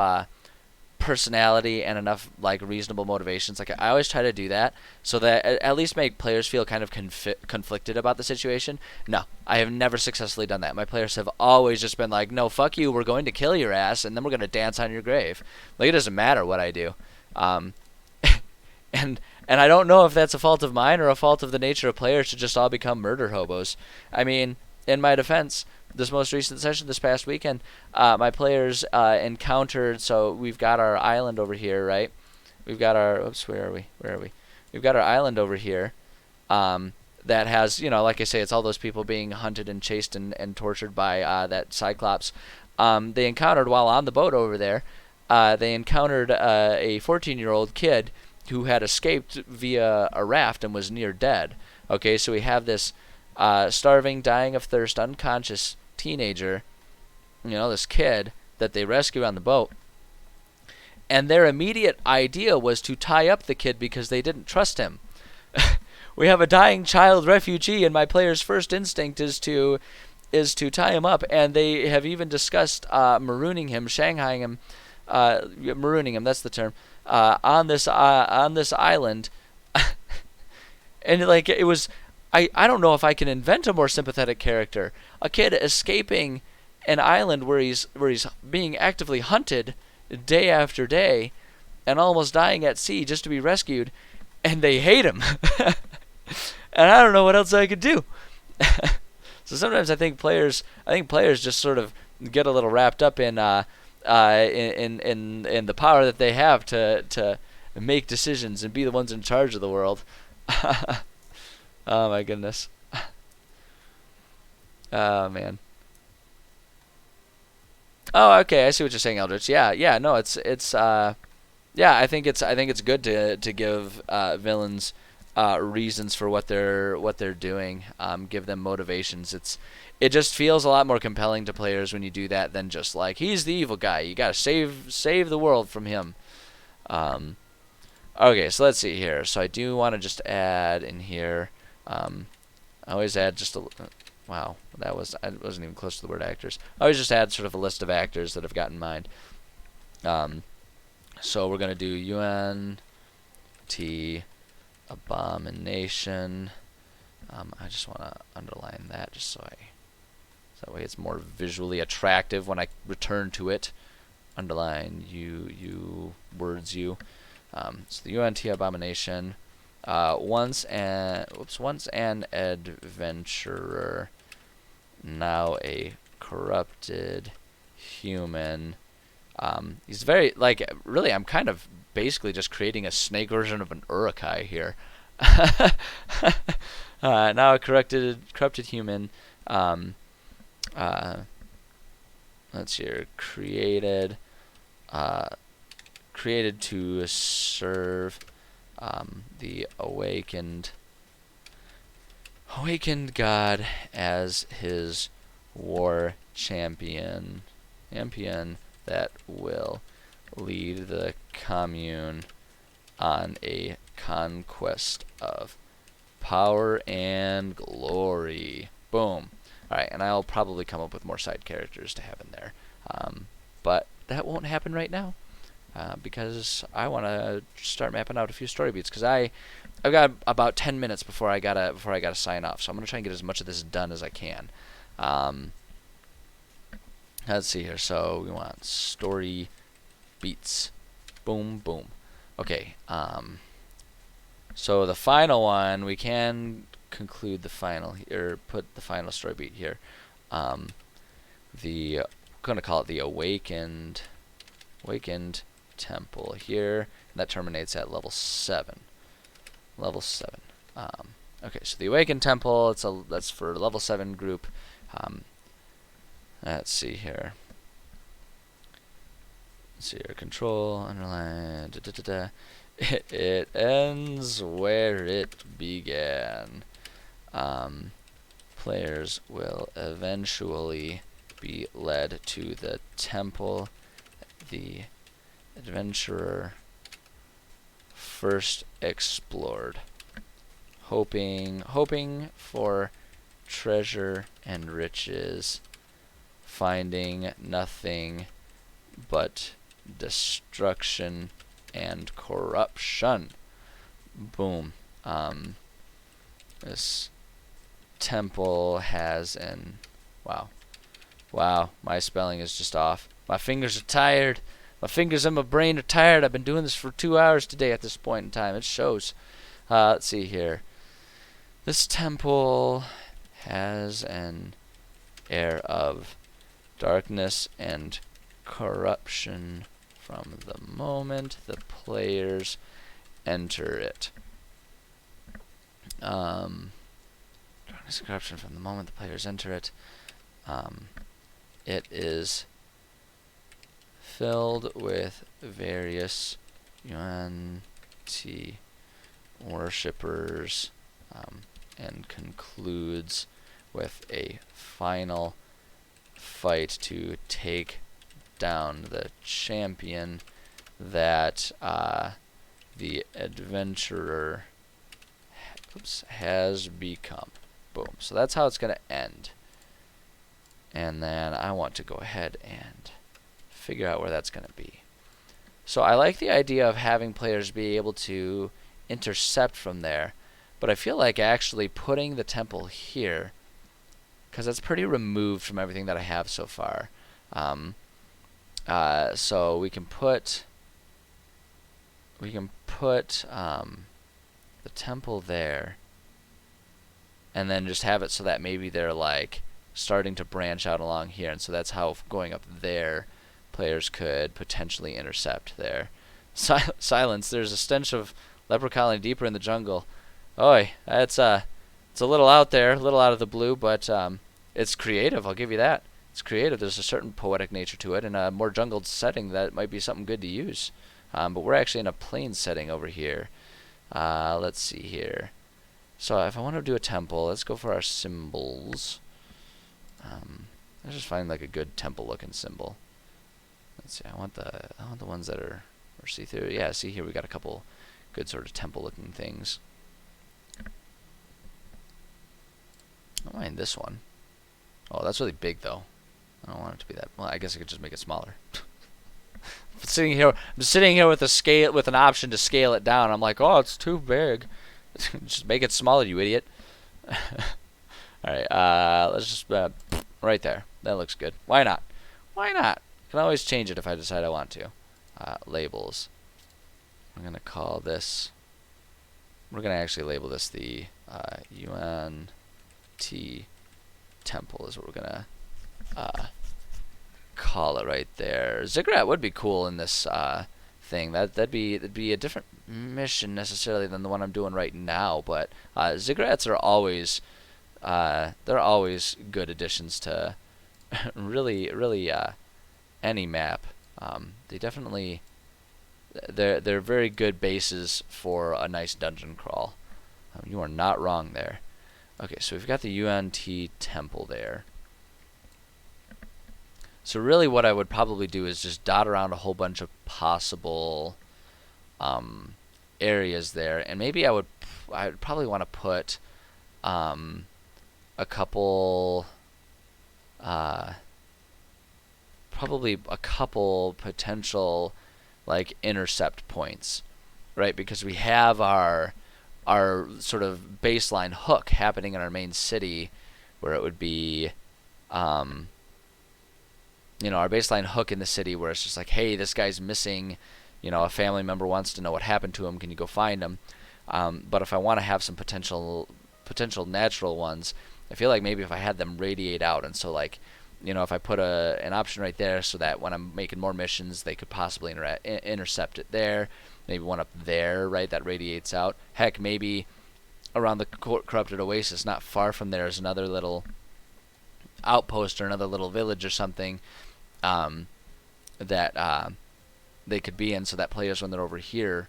personality and enough like reasonable motivations. Like I always try to do that so that at least make players feel kind of conflicted about the situation. No, I have never successfully done that. My players have always just been like, no, fuck you, we're going to kill your ass and then we're going to dance on your grave. Like, it doesn't matter what I do. And I don't know if that's a fault of mine or a fault of the nature of players to just all become murder hobos. I mean, in my defense, this most recent session this past weekend, my players encountered, so we've got our island over here, right? We've got our, oops, where are we? We've got our island over here that has, you know, like I say, it's all those people being hunted and chased and tortured by that Cyclops. They encountered, while on the boat over there, they encountered a 14-year-old kid who had escaped via a raft and was near dead. Okay, so we have this starving, dying of thirst, unconscious teenager, you know, this kid that they rescue on the boat. And their immediate idea was to tie up the kid because they didn't trust him. We have a dying child refugee, and my player's first instinct is to tie him up, and they have even discussed marooning him, shanghaiing him, marooning him, that's the term, on this island. And like, it was, I don't know if I can invent a more sympathetic character. A kid escaping an island where he's being actively hunted day after day and almost dying at sea just to be rescued, and they hate him. And I don't know what else I could do. So sometimes I think players just sort of get a little wrapped up in the power that they have to make decisions and be the ones in charge of the world. Oh my goodness. Oh man. Oh, okay, I see what you're saying, Eldritch. Yeah, no, it's yeah, I think it's good to give villains reasons for what they're doing. Give them motivations. It just feels a lot more compelling to players when you do that than just like, he's the evil guy, you gotta save the world from him. Okay, so let's see here. So I do want to just add in here. I always add just a. Wow, I wasn't even close to the word actors. I always just add sort of a list of actors that I've got in mind. So we're gonna do UNT Abomination. I just want to underline that just so that way it's more visually attractive when I return to it. Underline words. So the UNT Abomination. Once an adventurer, now a corrupted human. He's very, like, really, I'm kind of basically just creating a snake version of an Urukai here. Now a corrupted human. Let's see here. Created to serve the awakened god as his war champion that will lead the commune on a conquest of power and glory. Boom. Alright, and I'll probably come up with more side characters to have in there. But that won't happen right now. because I want to start mapping out a few story beats, because I've got about 10 minutes before I gotta sign off. So I'm gonna try and get as much of this done as I can. Let's see here. So we want story beats. Boom, boom. Okay. So the final one, we can conclude the final here, put the final story beat here. I'm gonna call it the awakened temple here, and that terminates at level 7. Level 7. Okay, so the awakened temple, that's for level 7 group. Let's see here. Let's see here. Control, underline, It ends where it began. Players will eventually be led to the temple the adventurer first explored, hoping for treasure and riches, finding nothing but destruction and corruption. Boom. This temple has an wow, my spelling is just off. My fingers are tired. My fingers and my brain are tired. I've been doing this for 2 hours today at this point in time. It shows. Let's see here. This temple has an air of darkness and corruption from the moment the players enter it. Darkness and corruption from the moment the players enter it. It is filled with various UNT worshippers, and concludes with a final fight to take down the champion that the adventurer has become. Boom. So that's how it's going to end. And then I want to go ahead and figure out where that's going to be. So I like the idea of having players be able to intercept from there, but I feel like actually putting the temple here, because that's pretty removed from everything that I have so far. So we can put the temple there, and then just have it so that maybe they're like starting to branch out along here, and so that's how going up there players could potentially intercept there. Silence. There's a stench of leper colony deeper in the jungle. Oi, it's a little out there, a little out of the blue, but it's creative. I'll give you that. It's creative. There's a certain poetic nature to it, and a more jungled setting that might be something good to use. But we're actually in a plain setting over here. Let's see here. So if I want to do a temple, let's go for our symbols. Let's just find like a good temple-looking symbol. Let's see. I want the ones that are see-through. Yeah, see here we got a couple good sort of temple-looking things. I don't mind this one. Oh, that's really big though. I don't want it to be that. Well, I guess I could just make it smaller. I'm sitting here with a scale, with an option to scale it down. I'm like, oh, it's too big. Just make it smaller, you idiot. All right, let's just right there. That looks good. Why not? Why not? Can always change it if I decide I want to. Labels. I'm gonna call this. We're gonna actually label this the UNT temple is what we're gonna call it right there. Ziggurat would be cool in this thing. That'd be a different mission necessarily than the one I'm doing right now, but ziggurats are always they're always good additions to really any map. They definitely they're very good bases for a nice dungeon crawl. You are not wrong there. Okay, so we've got the UNT temple there. So really what I would probably do is just dot around a whole bunch of possible areas there, and maybe I'd probably want to put a couple potential like intercept points, right? Because we have our sort of baseline hook happening in our main city, where it would be, our baseline hook in the city where it's just like, hey, this guy's missing, a family member wants to know what happened to him. Can you go find him? But if I want to have some potential natural ones, I feel like maybe if I had them radiate out, and so like, if I put an option right there so that when I'm making more missions, they could possibly intercept it there. Maybe one up there, right, that radiates out. Heck, maybe around the corrupted Oasis, not far from there, is another little outpost or another little village or something that they could be in, so that players, when they're over here,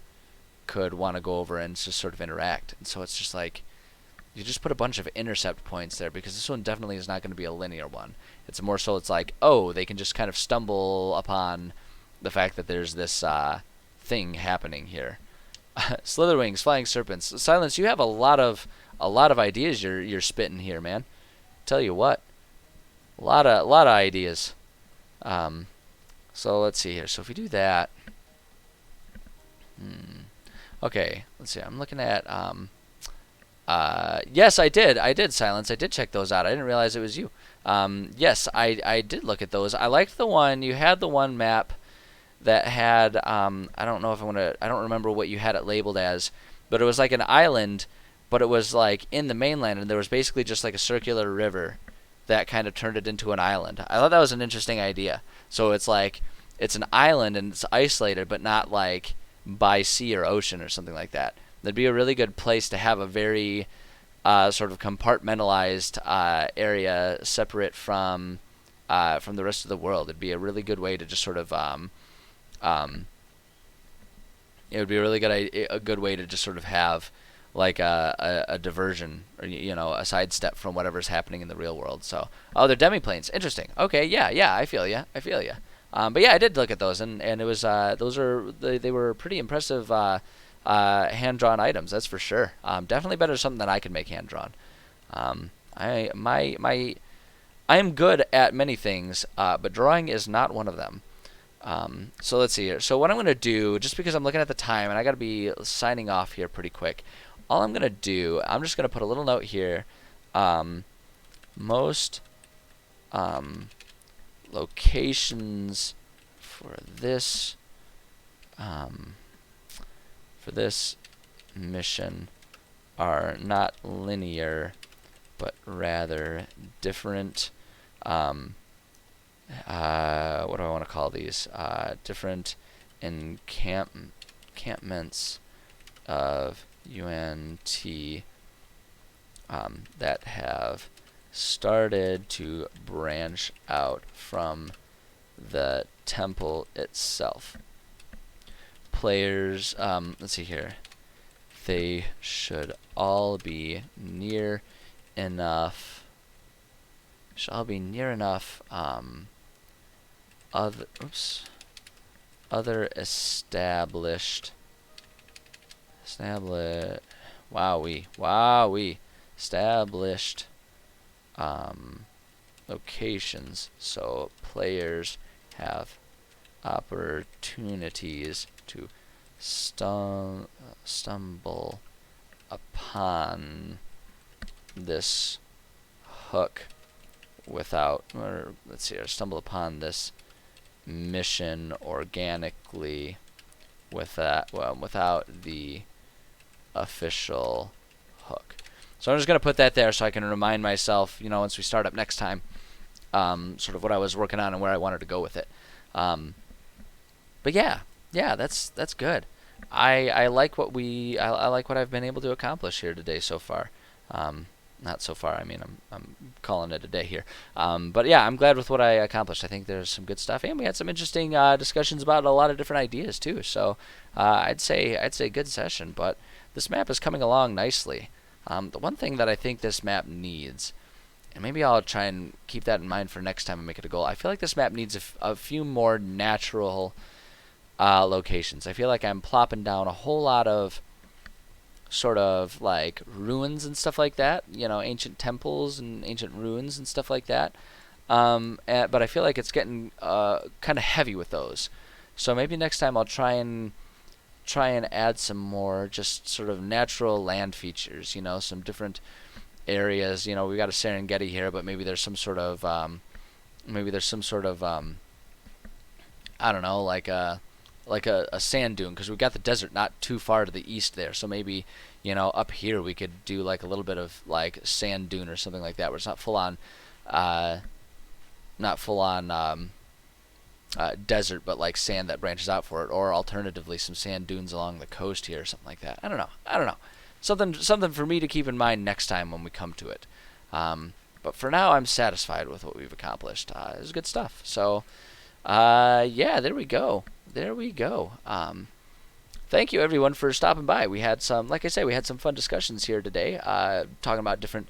could want to go over and just sort of interact. And so it's just like, you just put a bunch of intercept points there, because this one definitely is not going to be a linear one. It's more so it's like, oh, they can just kind of stumble upon the fact that there's this thing happening here. Slitherwings, flying serpents. Silence, you have a lot of ideas you're spitting here, man. Tell you what, a lot of ideas. So let's see here. So if we do that, okay, let's see. I'm looking at yes, I did, Silence. I did check those out. I didn't realize it was you. Yes, I did look at those. I liked the one. You had the one map that had, I don't know if I don't remember what you had it labeled as, but it was like an island, but it was like in the mainland, and there was basically just like a circular river that kind of turned it into an island. I thought that was an interesting idea. So it's like, it's an island and it's isolated, but not like by sea or ocean or something like that. That'd be a really good place to have a very sort of compartmentalized area separate from the rest of the world. It'd be a really good way to just sort of it would be a really good way to just sort of have like a diversion, or a sidestep from whatever's happening in the real world. So, oh, they're demiplanes. Interesting. Okay, yeah, I feel ya. But yeah, I did look at those, and it was they were pretty impressive hand-drawn items, that's for sure. Definitely better than something that I could make hand-drawn. I am good at many things, but drawing is not one of them. So let's see here. So what I'm going to do, just because I'm looking at the time, and I got to be signing off here pretty quick, all I'm going to do, I'm just going to put a little note here. Most locations for this mission are not linear, but rather different. What do I want to call these? Different encampments of UNT that have started to branch out from the temple itself. Players, let's see here. They should all be near enough. Other established locations, so players have opportunities to stumble upon this hook without, or let's see, or stumble upon this mission organically without the official hook. So I'm just going to put that there so I can remind myself, once we start up next time, sort of what I was working on and where I wanted to go with it. But yeah, that's good. I like what I like what I've been able to accomplish here today so far. Not so far. I mean, I'm calling it a day here. But yeah, I'm glad with what I accomplished. I think there's some good stuff, and we had some interesting discussions about a lot of different ideas too. So I'd say good session. But this map is coming along nicely. The one thing that I think this map needs, and maybe I'll try and keep that in mind for next time and make it a goal. I feel like this map needs a few more natural locations. I feel like I'm plopping down a whole lot of sort of like ruins and stuff like that, ancient temples and ancient ruins and stuff like that. But I feel like it's getting kind of heavy with those. So maybe next time I'll try and add some more just sort of natural land features. Some different areas. We got a Serengeti here, but maybe there's some sort of I don't know, like a sand dune, because we've got the desert not too far to the east there. So maybe up here we could do like a little bit of like sand dune or something like that, where it's not full on desert, but like sand that branches out for it, or alternatively some sand dunes along the coast here or something like that. I don't know. Something for me to keep in mind next time when we come to it. But for now, I'm satisfied with what we've accomplished. It was good stuff. So, yeah, there we go. Thank you everyone for stopping by. We had some, like I say, we had some fun discussions here today, talking about different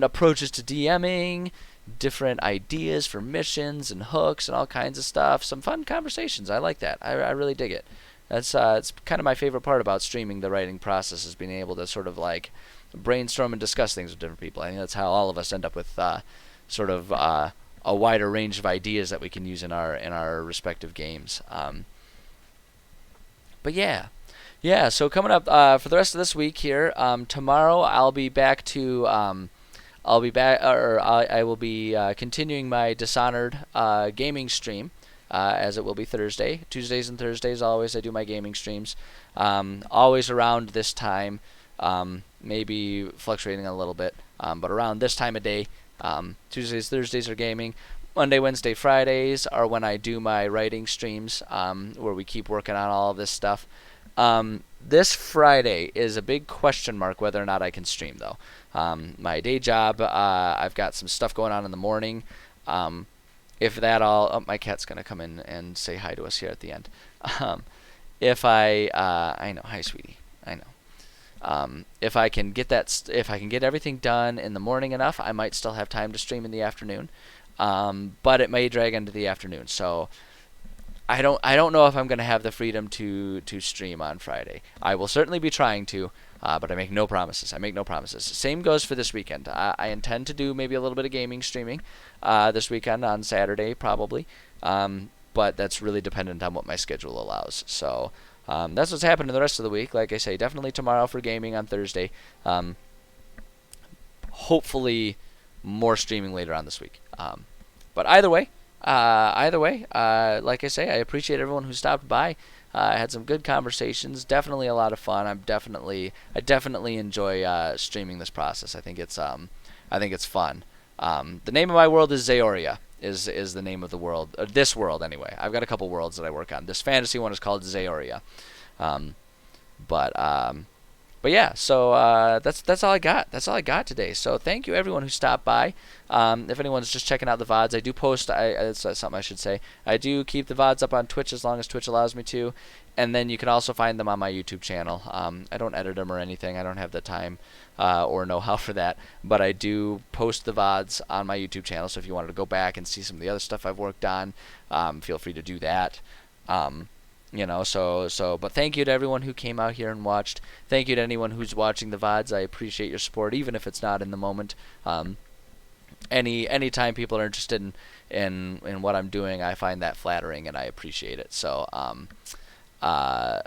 approaches to DMing, different ideas for missions and hooks and all kinds of stuff. Some fun conversations. I like that. I really dig it. That's it's kind of my favorite part about streaming the writing process, is being able to sort of like brainstorm and discuss things with different people. I think that's how all of us end up with sort of a wider range of ideas that we can use in our respective games. But yeah. So coming up for the rest of this week here, tomorrow I will be continuing my Dishonored gaming stream, as it will be Thursday. Tuesdays and Thursdays always I do my gaming streams, always around this time, maybe fluctuating a little bit, but around this time of day. Tuesdays, Thursdays are gaming. Monday, Wednesday, Fridays are when I do my writing streams, where we keep working on all of this stuff. This Friday is a big question mark whether or not I can stream, though. My day job, I've got some stuff going on in the morning. If that all... Oh, my cat's going to come in and say hi to us here at the end. I know. Hi, sweetie. I know. If I can get everything done in the morning enough, I might still have time to stream in the afternoon. But it may drag into the afternoon. So I don't know if I'm going to have the freedom to stream on Friday. I will certainly be trying to, but I make no promises. Same goes for this weekend. I intend to do maybe a little bit of gaming streaming this weekend on Saturday, probably. But that's really dependent on what my schedule allows. So that's what's happening the rest of the week. Like I say, definitely tomorrow for gaming on Thursday. Hopefully more streaming later on this week. But either way, like I say, I appreciate everyone who stopped by. I had some good conversations. Definitely a lot of fun. I definitely enjoy streaming this process. I think it's fun. The name of my world is Zaoria. Is the name of the world. This world anyway. I've got a couple worlds that I work on. This fantasy one is called Zaoria. But yeah, so that's all I got. That's all I got today. So thank you everyone who stopped by. If anyone's just checking out the VODs, I do post. That's something I should say. I do keep the VODs up on Twitch as long as Twitch allows me to, and then you can also find them on my YouTube channel. I don't edit them or anything. I don't have the time or know-how for that, but I do post the VODs on my YouTube channel. So if you wanted to go back and see some of the other stuff I've worked on, feel free to do that. But thank you to everyone who came out here and watched. Thank you to anyone who's watching the VODs. I appreciate your support, even if it's not in the moment. Any time people are interested in what I'm doing, I find that flattering and I appreciate it. So, yeah,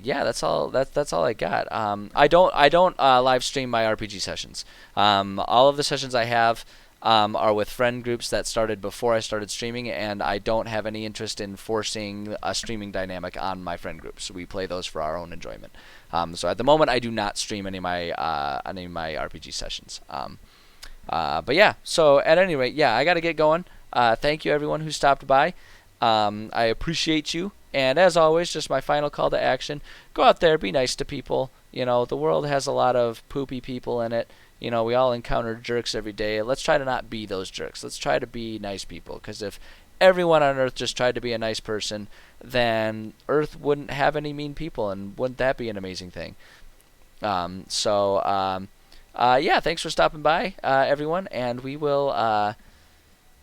that's all I got. I don't live stream my RPG sessions. All of the sessions I have are with friend groups that started before I started streaming, and I don't have any interest in forcing a streaming dynamic on my friend groups. We play those for our own enjoyment. So at the moment, I do not stream any of my RPG sessions. But yeah, so at any rate, yeah, I got to get going. Thank you everyone who stopped by. I appreciate you. And as always, just my final call to action: go out there, be nice to people. The world has a lot of poopy people in it. We all encounter jerks every day. Let's try to not be those jerks. Let's try to be nice people. Because if everyone on Earth just tried to be a nice person, then Earth wouldn't have any mean people, and wouldn't that be an amazing thing? Yeah, thanks for stopping by, everyone, and we will,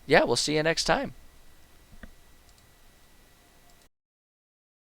we'll see you next time.